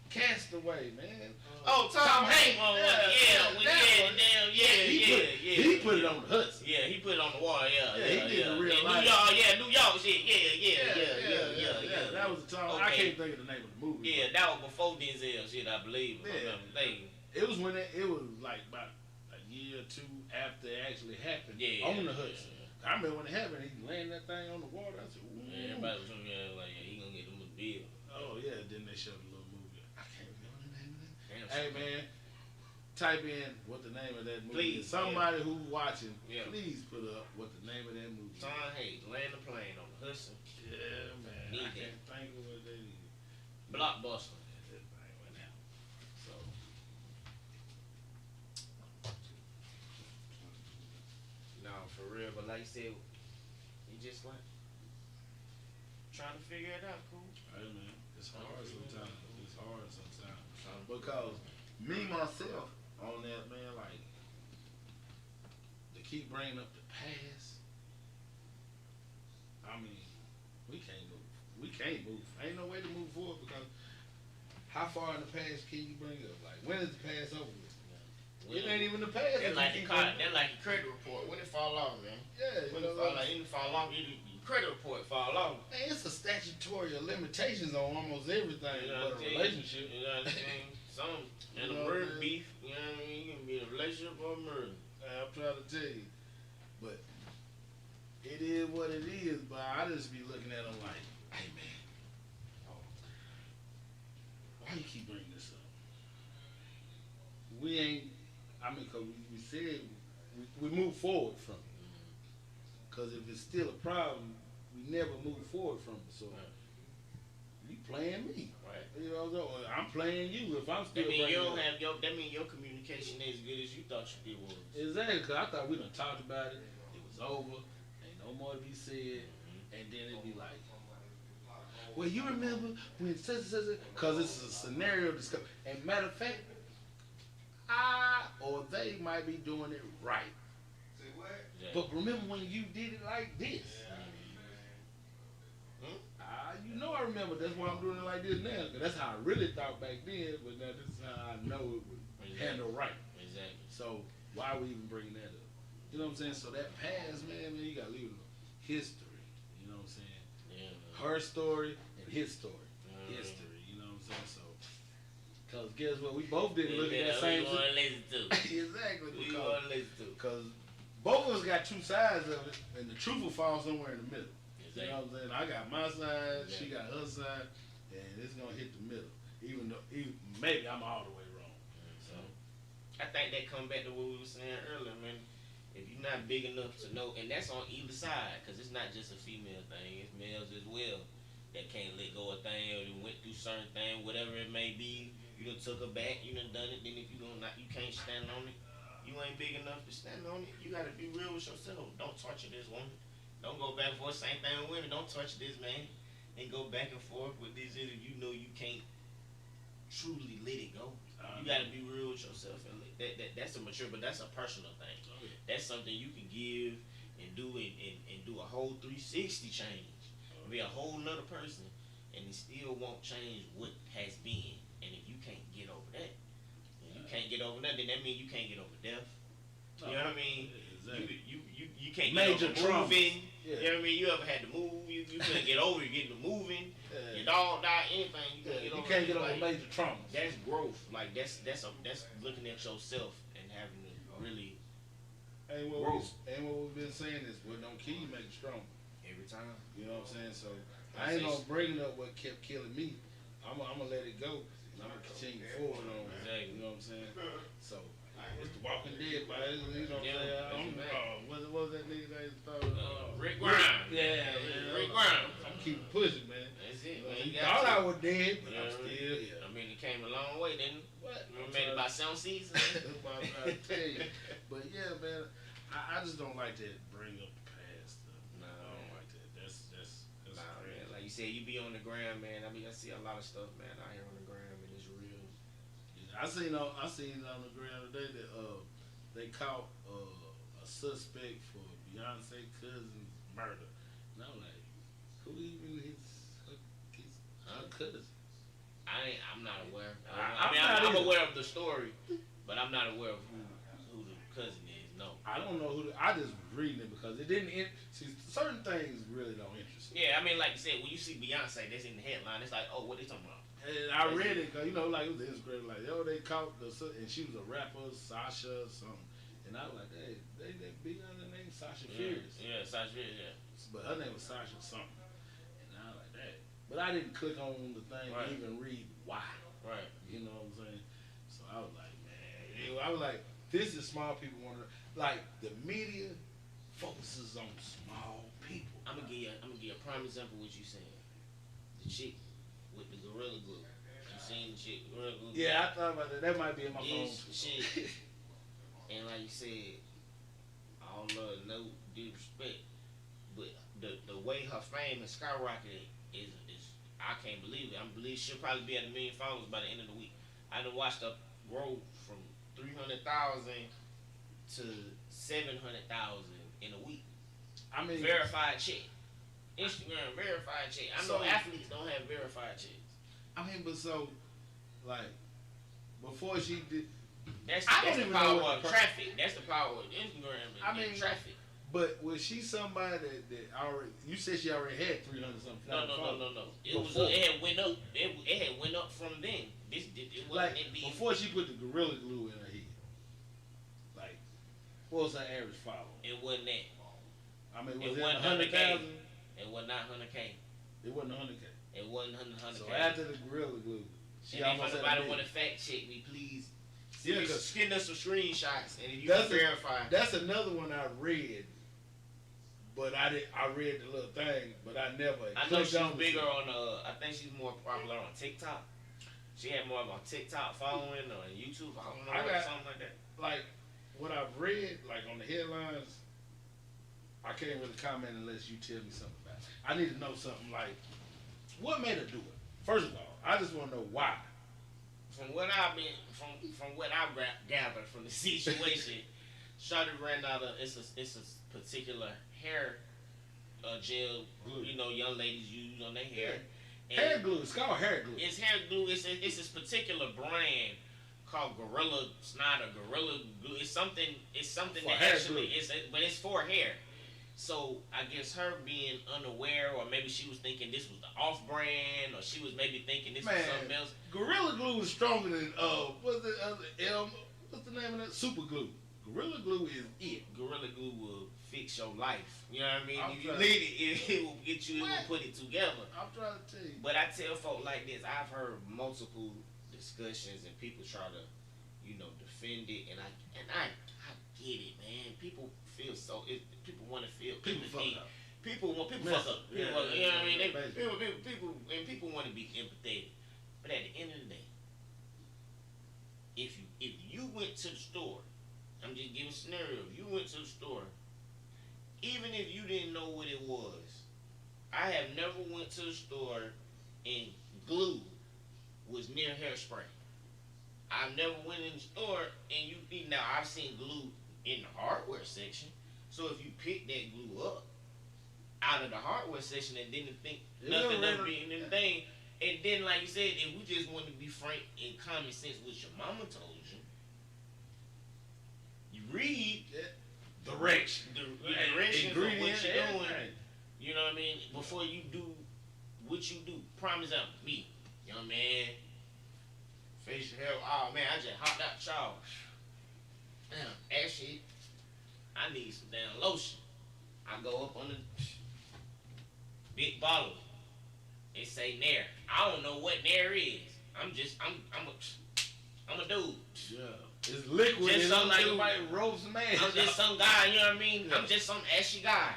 Castaway, man. Tom Hanks. He put it on the Hudson. Yeah, he put it on the water. Yeah, he did the real life. New York shit. Yeah. That was the time. Okay. I can't think of the name of the movie. Yeah, that was before Denzel shit, I believe. It was when it was like about a year or two after it actually happened on the Hudson. I remember when it happened, he landed that thing on the water. I said, ooh. Yeah, everybody was like, he gonna get them a bill. Oh, yeah, then they showed the little movie. I can't remember the name of that. Hey, man, type in what the name of that movie is. Somebody who's watching, please put up what the name of that movie is. Tom Hanks, land the plane on the Hudson. Yeah, man. I can't think of what they need. Blockbuster. For real, but like you said, you just like trying to figure it out, cool. Hey man, it's hard sometimes. Because me myself on that, man, like to keep bringing up the past. I mean, we can't move. Ain't no way to move forward because how far in the past can you bring up? Like when is the past over with? It ain't even the past. That's like your credit report. When it fall off, man. Yeah. When it fall off, your credit report fall off. Man, it's a statutory limitations on almost everything but a relationship. You know what I'm saying? And a murder beef, you know what I mean? You can be in a relationship or a murder. I'm trying to tell you. But it is what it is, but I just be looking at them like, hey man, why you keep bringing this up? We ain't, because we said we move forward from it. Because if it's still a problem, we never move forward from it. So you playing me, right? You know, I'm playing you. If I'm still, that mean you don't have that mean your communication ain't as good as you thought you did was. Exactly, because I thought we done talked about it. It was over. Ain't no more to be said. and then it'd be like, well, you remember when such and such, because it's a scenario discussion. And matter of fact, or they might be doing it right. But remember when you did it like this? You know I remember. That's why I'm doing it like this now. Cause that's how I really thought back then. But now this is how I know it would handle right. Exactly. So why are we even bringing that up? You know what I'm saying? So that past, man, you gotta leave it alone. History. You know what I'm saying? Yeah. Her story and his story. History. You know what I'm saying? So, cause guess what? We both didn't look at that same. We want to listen to. Exactly. We want to listen to. Cause both of us got two sides of it, and the truth will fall somewhere in the middle. Exactly. You know what I'm saying? I got my side, she got her side, and it's gonna hit the middle. Even though, maybe I'm all the way wrong. So, I think that come back to what we were saying earlier, man. If you're not big enough to know, and that's on either side, because it's not just a female thing, it's males as well that can't let go of things, or they went through certain things, whatever it may be. You done took her back, you done done it. Then if you can't stand on it, you ain't big enough to stand on it. You gotta be real with yourself. Don't torture this woman. Don't go back and forth. Same thing with women. Don't torture this man and go back and forth with this if you know you can't truly let it go. You gotta be real with yourself, and that's a mature, but that's a personal thing. That's something you can give and do and do a whole 360 change. Be a whole nother person, and it still won't change what has been. And if you can't get over that, then that means you can't get over death. You know what I mean? Exactly. You can't Major get over moving. Yeah. You know what I mean? You ever had to move? You couldn't get over. You getting to moving. Your dog died. Anything you can't get over. You can't get over like, major trauma. That's growth. Like that's looking at yourself and having to really. And what we've been saying is what don't kill you make you stronger. Every time. You know what I'm saying? So I ain't gonna bring up what kept killing me. I'm gonna let it go. And I'm gonna continue forward on it. Exactly. You know what I'm saying? So it's the Walking Dead, but you know what was that nigga name? Rick Grimes. Yeah, Rick Grimes. I'm keeping pushing, man. That's it, man. You thought I was dead, but I'm still here. I mean, it came a long way, didn't it? What? We made it about 7 seasons. That's what I'm trying to tell you. But yeah, man, I just don't like to bring up the past stuff. No, I don't like that. That's nah, man. Like you said, you be on the gram, man. I mean, I see a lot of stuff, man, out here on the gram, and it's real. I seen on the ground today that they caught a suspect for Beyonce cousin's murder. And I'm like, who even his cousin? I'm not aware. I'm I'm aware of the story, but I'm not aware of who the cousin is. No. I don't know I just was reading it because it didn't. See, certain things really don't interest me. Yeah, I mean, like you said, when you see Beyonce, that's in the headline. It's like, oh, what they talking about? And I read it because, like, it was Instagram, like, they caught and she was a rapper, Sasha or something. And I was like, hey, they be on the name Sasha Fierce. Yeah, Sasha Fierce, yeah. But her name was Sasha something. And I was like, that. But I didn't click on the thing and even read why. Right. You know what I'm saying? So I was like, man, this is small people like, the media focuses on small people. I'm gonna give you a prime example of what you saying. The chick with the Gorilla Glue. You seen the chick Gorilla Glue? Yeah, I thought about that. That might be in my phone. Shit. And like you said, I don't know, no disrespect, but the way her fame has skyrocketed is I can't believe it. I believe she'll probably be at 1 million followers by the end of the week. I done watched her grow from 300,000 to 700,000 in a week. I mean, verified check. Instagram verified check. I know athletes don't have verified checks. I mean, but so, like, before she did, that's the power of traffic. That's the power of Instagram. Traffic. But was she somebody that already? You said she already had 300 something. No. It had went up. It had went up from then. It wasn't like before she put the Gorilla Glue in her head. Like, what was her average following? It wasn't that. I mean, was it 100,000? It was not 100K. It wasn't 100K. It wasn't 100K. So after the Gorilla Glue, she and almost if anybody want to fact check me, please. Yeah, send us some screenshots, and you can verify. That's another one I read, but I read the little thing, but I never. I know she's bigger on. I think she's more popular on TikTok. She had more of a TikTok following or YouTube. I don't know, something like that. Like what I've read, like on the headlines, I can't really comment unless you tell me something about it. I need to know something like, what made her do it? First of all, I just want to know why. From what I've been, from what I gathered from the situation, Shawty ran out of it's a particular hair gel. Glue. You know, young ladies use on their hair. And Hair glue. It's called hair glue. it's hair glue. It's this particular brand called Gorilla. It's not a Gorilla glue. It's something. It's something For that hair actually glue. but it's for hair. So I guess her being unaware, or maybe she was thinking this was the off brand, or she was maybe thinking this was something else. Gorilla Glue is stronger than what's the name of that? Super Glue. Gorilla Glue is it. Gorilla Glue will fix your life. You know what I mean? I'm If you trying- need it will get you. It will put it together. I'm trying to tell you. But I tell folk like this. I've heard multiple discussions and people try to, defend it, and I get it, man. People feel so. People want to feel. People fuck up. People fuck up. Yeah, You know what I mean? basically. People want to be empathetic. But at the end of the day, if you went to the store, I'm just giving a scenario. If you went to the store, even if you didn't know what it was, I have never went to the store and glue was near hairspray. I've never went in the store and now I've seen glue in the hardware section. So if you pick that glue up out of the hardware section and didn't think nothing of being anything, and then like you said, if we just want to be frank and common sense, what your mama told you read Direction. the directions of what Ingredients, you're doing. everything. You know what I mean? Before you do what you do, prime example, me, young man, facial hair. Oh man, I just hopped out the shower. Damn, actually, I need some damn lotion. I go up on the big bottle. It say Nair. I don't know what Nair is. I'm a dude. Yeah. It's liquid. Just It's something like like- somebody rolls some ass. I'm just some guy, you know what I mean? I'm just some ashy guy.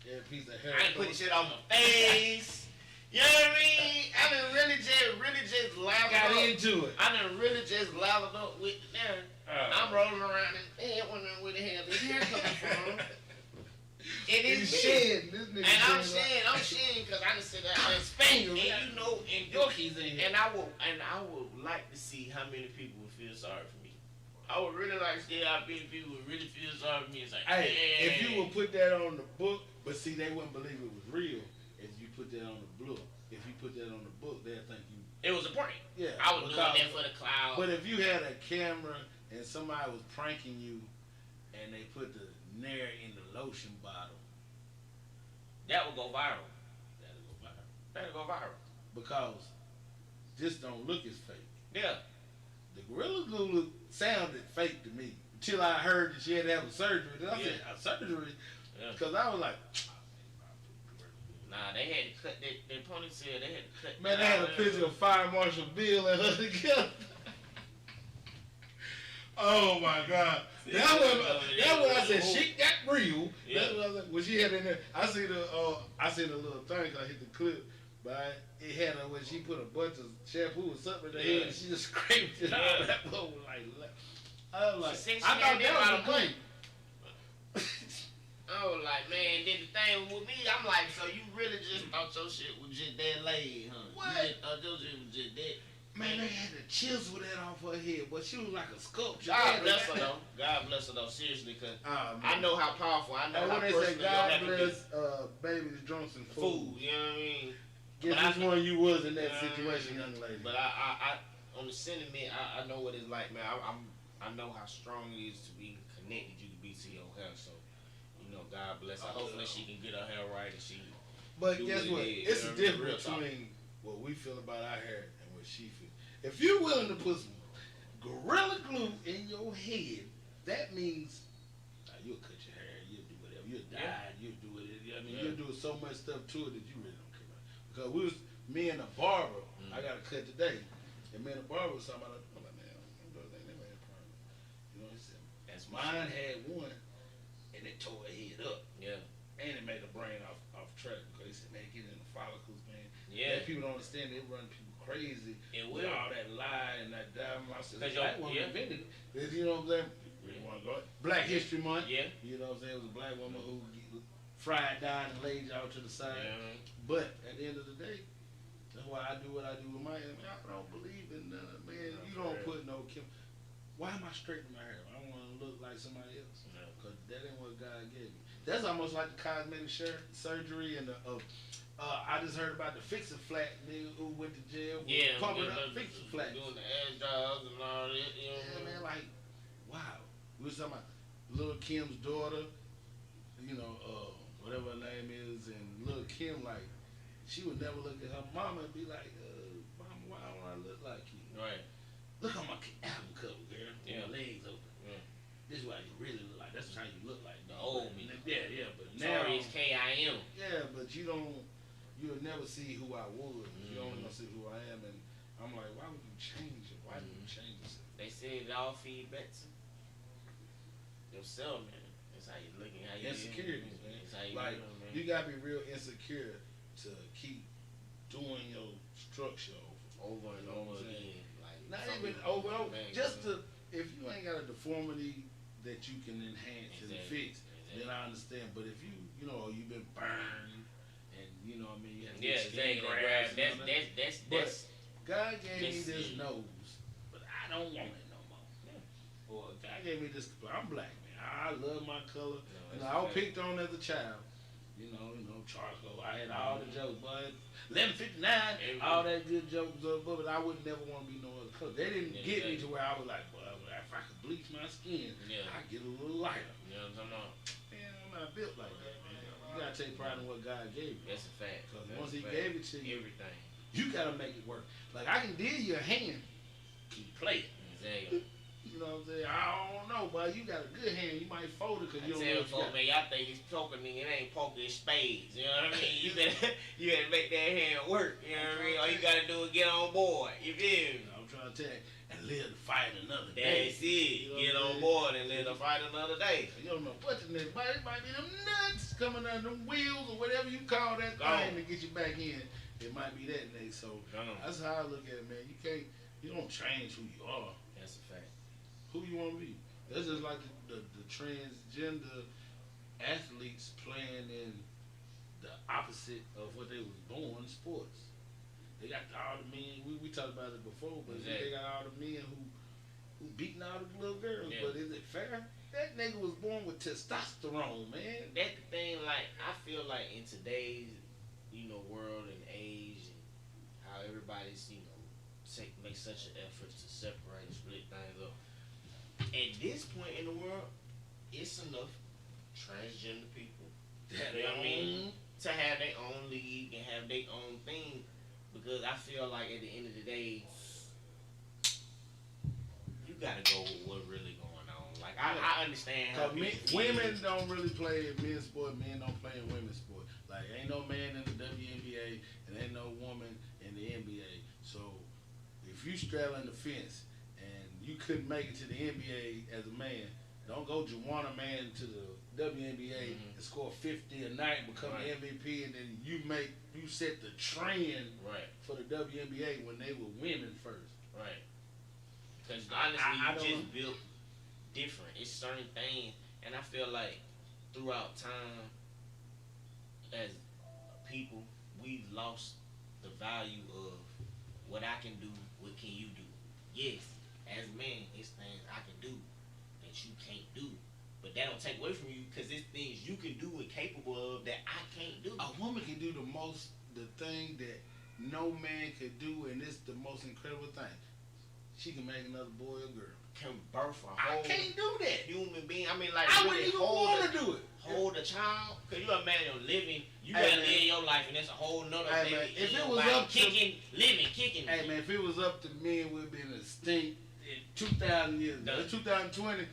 Yeah, piece of hair. I ain't putting shit on my face. You know what I mean? I done really just lathered Got up. into it. I done really just lathered up with the Nair. I'm rolling around and man, wondering where the hell this hair coming from. It is He's me. shedding. This nigga And I'm shedding. shedding, because I done sit there and spank, and and Yorkies in here. and I would like to see how many people would feel sorry for me. I would really like to see how many people would really feel sorry for me. It's like, Hey, man. if you would put that on the book, but see, they wouldn't believe it was real if you put that on the book. If you put that on the book, they'll think you. It was a prank. Yeah. I was doing because- that for the cloud. But if you had a camera and somebody was pranking you, and they put the Nair in the lotion bottle, that would go viral. that'll go viral. That'll go viral. Because this don't look as fake. Yeah. The Gorilla Glue sounded fake to me until I heard that she had to have a surgery. Then I said, a surgery? Yeah. Because I was like, Nah, they had to cut their ponytail. They had to cut. man, they had a picture of Fire Marshal Bill and her together. Oh my God. That's what I said. Shit got real. Yeah. That's what I said. When she had in there, I see the little thing. I hit the clip, but it had her when she put a bunch of shampoo or something in her head, and she just scraped it out. Yeah. That was like, I was like, She said she I had thought that that about was a a thing. I was like, man, then the thing with me, I'm like, so you really just thought your shit was just that laid, huh? What? You just thought your shit was just that. Man, they had to chisel that off her head, but she was like a sculpture. God bless her though. God bless her though, seriously, cause I know how powerful. I know And how when they say personal God that can be. bless babies, drunks, and Food, fools. you know what I mean? Guess But I which know- one you was in that You know what I situation, mean? young lady. But I on the sentiment, I know what it's like, man. I know how strong it is to be connected you to be to your hair. So, God bless her. Hopefully she can get her hair right and she. But do guess what what? it is, It's you a know what I mean? difference Real talk. between what we feel about our hair and what she feels. If you're willing to put some Gorilla Glue in your head, that means you'll cut your hair, you'll do whatever, you'll dye, Yeah. you'll do it. I mean, Yeah. you'll do so much stuff to it that you really don't care about. Because me and the barber, I got a cut today, and me and the barber was talking about, I'm like, man, I'm doing that, they made a problem. You know what I'm saying? That's Mine had one, and it tore her head up. Yeah. And it made the brain off track because they said, man, get in the follicles, man. Yeah. And people don't understand, they run people crazy It with will. all that lie and that diamond. I said, Cause that one yeah. invented it. You know what I'm saying? You want to go? Black History Month. Yeah. You know what I'm saying? It was a black woman who fried, died, and laid y'all to the side. Yeah. But at the end of the day, that's why I do what I do with my hair. I don't believe in man. You don't put no Why am I straightening my hair? I don't want to look like somebody else. Because that ain't what God gave me. That's almost like the cosmetic surgery and the. I just heard about the fix-it flat nigga who went to jail. Yeah, pumping up fix-it flat. Doing the ass jobs and all that. You know? Yeah, man, like, wow. We was talking about Lil' Kim's daughter, you know, whatever her name is, and Lil' Kim, like, she would never look at her mama and be like, Mama, why don't I look like you? Right. Look on my album cover, girl. Yeah. My legs open. Yeah. This is what you really look like. That's how you look like. The old me. Yeah, but now. Notorious K.I.M. Yeah, but you'll never see who I was. You only gonna see who I am, and I'm like, why would you change it? Why would you change it? They said it all feedback to yourself, man. That's how you looking. How you Insecurities, man. That's how you like, doing, man. you gotta be real insecure to keep doing your structure over and over again. Like, not even over, just to, if you ain't got a deformity that you can enhance and fix, then I understand. But if you know, you've been burned, and you know what I mean, you have to exactly. That's God gave me this nose, but I don't want it no more. Yeah. Or God gave me this. I'm black, man. I love my color. I was picked on as a child. You know, charcoal. I had all the jokes, but 11:59, all that good jokes, but I would never want to be no other color. They didn't get me to where I was like, well, if I could bleach my skin, I'd get a little lighter. You know what I'm talking about? Man, I'm not built like that, man. You gotta take pride in what God gave you. That's a fact. Because once He gave it to you, everything, you gotta make it work. Like, I can deal your hand, can you play it? Exactly. You know what I'm saying? I don't know, but you got a good hand. You might fold it because you don't know what you got. Man, y'all think it's poker, nigga. It ain't poker, it's spades. You know what I mean? You gotta make that hand work. You know what I mean? All you gotta do is get on board. You feel me? I'm trying to tell you, and live to fight another day. That's it. You know, get on board and live to fight another day. You don't know what the next bite. It might be them nuts coming out them wheels or whatever you call that thing to get you back in. It might be that next. So that's how I look at it, man. You don't change who you are. That's a fact. Who you want to be. That's just like the transgender athletes playing in the opposite of what they was born, sports. They got all the men, we talked about it before, but they got all the men who beating all the little girls. Yeah. But is it fair? That nigga was born with testosterone, man. That's the thing, like, I feel like in today's, world and age and how everybody's, make such an effort to separate and split things up. At this point in the world, it's enough transgender people to have their own league and have their own thing, because I feel like at the end of the day, you gotta go with what's really going on. Like, I understand how women don't really play in men's sport, men don't play in women's sport. Like, ain't no man in the WNBA and ain't no woman in the NBA. So if you straddling the fence you couldn't make it to the NBA as a man, don't go Juwanna Man to the WNBA and score 50 a night, become an MVP, and then you set the trend for the WNBA when they were women first. Right. Because honestly, you just built different. It's certain things, and I feel like throughout time, as people, we've lost the value of what I can do, what can you do. Yes. As men, it's things I can do that you can't do. But that don't take away from you, because it's things you can do and capable of that I can't do. A woman can do the thing that no man could do, and it's the most incredible thing. She can make another boy or girl. Can birth a whole I can't do that. Human being. I mean, like, I wouldn't even want to do it. Hold a child. Because you imagine living, you gotta live your life, and that's a whole nother thing. If it was up to kicking. Hey, man, if it was up to men, we'd be in a stink. 2,000 years ago, 2020,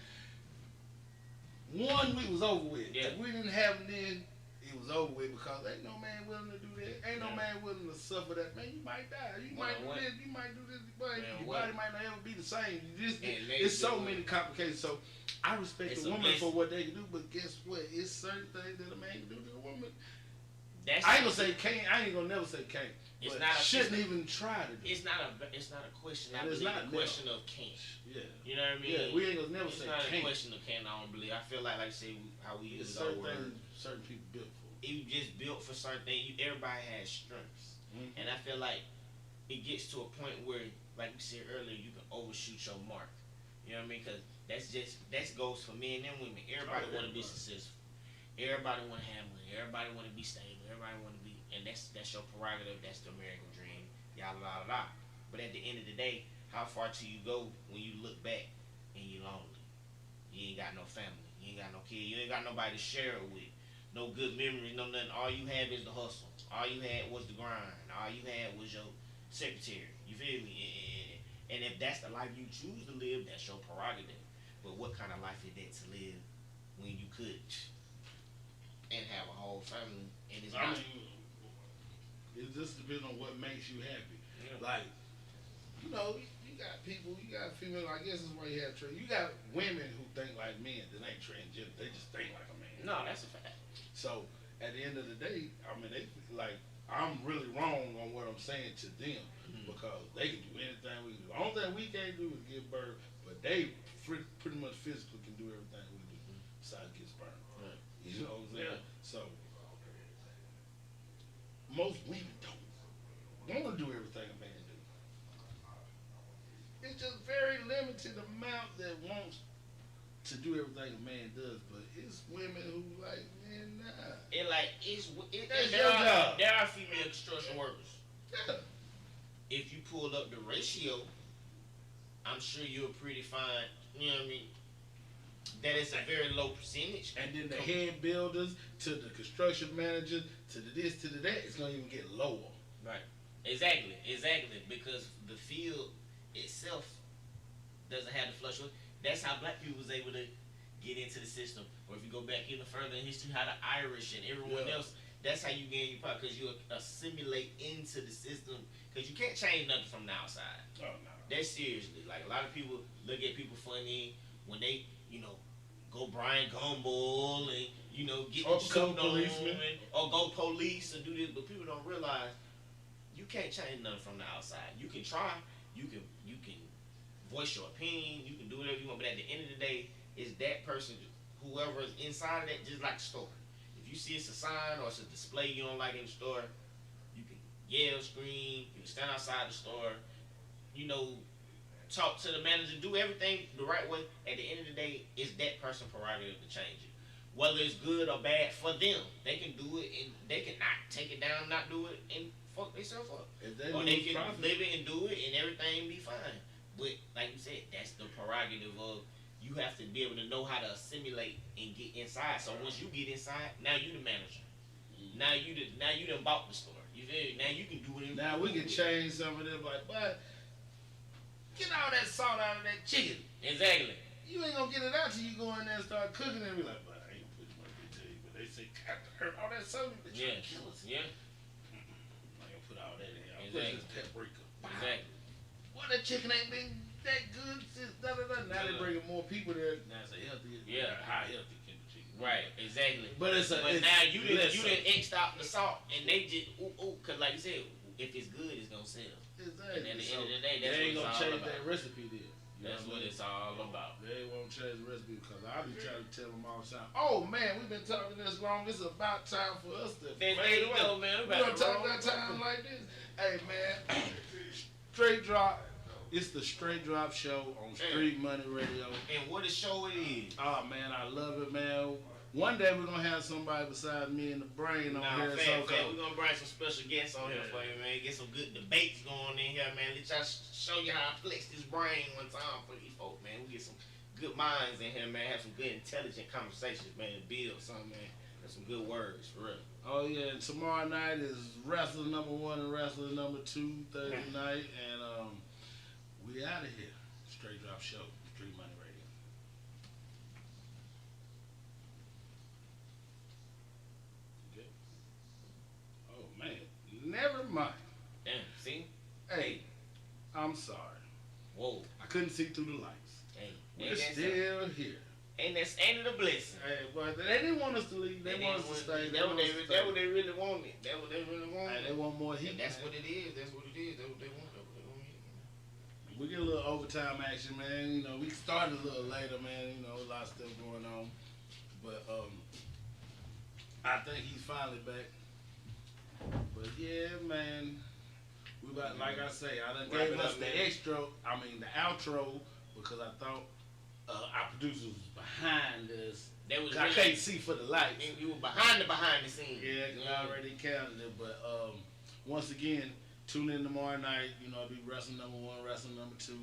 1 week was over with. Yeah. If we didn't have them then, it was over with, because ain't no man willing to do that. Ain't no man willing to suffer that. Man, you might die. You might do this. You might do this. But your body might not ever be the same. It's so many complications. So I respect the woman for what they can do, but guess what? It's certain things that a man can do to a woman I ain't gonna say can't. I ain't gonna never say can't. It's But not a, shouldn't even try to do. It's not a question. I And it's believe not a question of can't. Yeah. You know what I mean? Yeah, we ain't gonna never It's say not a can't. question of can't. I don't believe. I feel like I say how we It's use our certain word. things certain people built for. You just built for certain things. Everybody has strengths, and I feel like it gets to a point where, like we said earlier, you can overshoot your mark. You know what I mean? Because that goes for men and women. Everybody want to be successful. Everybody want to have money. Everybody want to be stable. Everybody want to be, and that's your prerogative. That's the American dream. Yada yada yada. But at the end of the day, how far till you go when you look back and you lonely? You ain't got no family. You ain't got no kid. You ain't got nobody to share it with. No good memories. No nothing. All you have is the hustle. All you had was the grind. All you had was your secretary. You feel me? And if that's the life you choose to live, that's your prerogative. But what kind of life is that to live when you could and have a whole family and it's not? It just depends on what makes you happy. Yeah. Like, you know, you got people, you got female. I guess that's why you have you got women who think like men that ain't transgender. They just think like a man. No, that's a fact. So at the end of the day, I mean, they like I'm really wrong on what I'm saying to them because they can do anything we do. The only thing we can't do is give birth, but they pretty much physically can do everything we do besides get sperm. Right. You know what I'm saying? Yeah. So most women don't want to do everything a man do. It's just very limited amount that wants to do everything a man does, but it's women who like, man, nah. And like That's your job. There are female construction workers. Yeah. If you pulled up the ratio, I'm sure you'll pretty find, you know what I mean, that it's a very low percentage. And then the head builders to the construction managers to the this to the that, it's gonna even get lower. Right. Exactly. Because the field itself doesn't have the fluctuation. That's how black people was able to get into the system. Or if you go back even further in history, how the Irish and everyone else, that's how you gain your power, because you assimilate into the system. Because you can't change nothing from the outside. Oh no. That's seriously. Like a lot of people look at people funny when they, you know, go Brian Gumbel and, you know, get Or the suit on policeman. or go police and do this, but people don't realize you can't change nothing from the outside. You can try, you can voice your opinion, you can do whatever you want, but at the end of the day, it's that person, whoever is inside of that, just like the store. If you see it's a sign or it's a display you don't like in the store, you can yell, scream, you can stand outside the store, you know, talk to the manager, do everything the right way. At the end of the day, it's that person's prerogative to change it. Whether it's good or bad for them, they can do it and they can not take it down, not do it, and fuck themselves up. Or they can live it and do it and everything be fine. But like you said, that's the prerogative of you have to be able to know how to assimilate and get inside. So once you get inside, now you the manager. Now you done bought the store. You feel me? Now you can do it. Now we can change some of them, like, but get all that salt out of that chicken. Exactly. You ain't gonna get it out till you go in there and start cooking and be like, but I ain't putting my big to you. But they say, all that salt, they try to kill us. Yeah. I'm not gonna put all that in. I'll Exactly. put this paprika. Exactly. Well, that chicken ain't been that good since da da da. Now they bringing more people there. Now it's a healthy, high healthy kind of chicken. Right, exactly. But it's now you done X'd out the salt and they just cause like you said, if it's good, it's gonna sell. Exactly. And at the end of the day, they that's ain't what gonna it's all change about. that recipe then. That's what it's all about. They won't change the recipe because I be trying to tell them all the time. Oh man, we've been talking this long. It's about time for us to There fade you away. go, man. We gonna talk that time like this. Hey man, Straight Drop. It's the Straight Drop Show on Street Money Radio. And what a show it is. Oh man, I love it, man. One day we're gonna have somebody besides me and the brain on here. We're gonna bring some special guests on here for you, man. Get some good debates going in here, man. Let y'all show you how I flex this brain one time for these folks, man. We get some good minds in here, man. Have some good intelligent conversations, man. Build something, man. And some good words, for real. Oh yeah, and tomorrow night is Wrestler #1 and Wrestler #2 Thursday night, and we out of here. Straight Drop Show, Street Money Radio. Okay. Oh man, never mind. Damn, see? Hey, I'm sorry. Whoa. I couldn't see through the lights. Hey, we're still here. Ain't it a blessing? Hey, but they didn't want us to leave. They want us to stay. That's what they really wanted. That's what they really wanted. Hey, they want more heat. And that's what it is. That's what it is. That's what they want. We get a little overtime action, man. You know, we started a little later, man. You know, a lot of stuff going on. But I think he's finally back. But yeah, man. We about, like I say, I done gave us the outro, because I thought our producer was behind us. I can't see for the lights. You were behind the scenes. Yeah, because I already counted it. But once again, tune in tomorrow night. You know, it'll be wrestling number 1, wrestling number 2.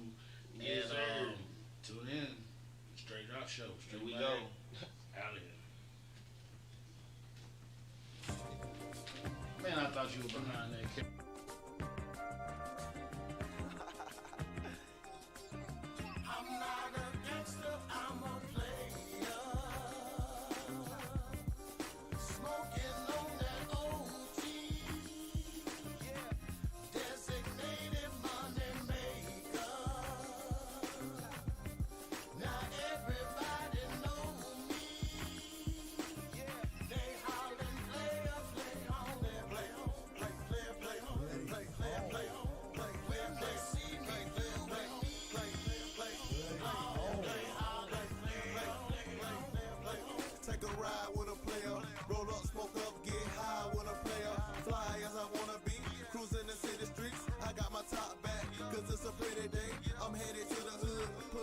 Yes, sir. Tune in. Straight Drop Show. Here we go. Out of here. Man, I thought you were behind that camera.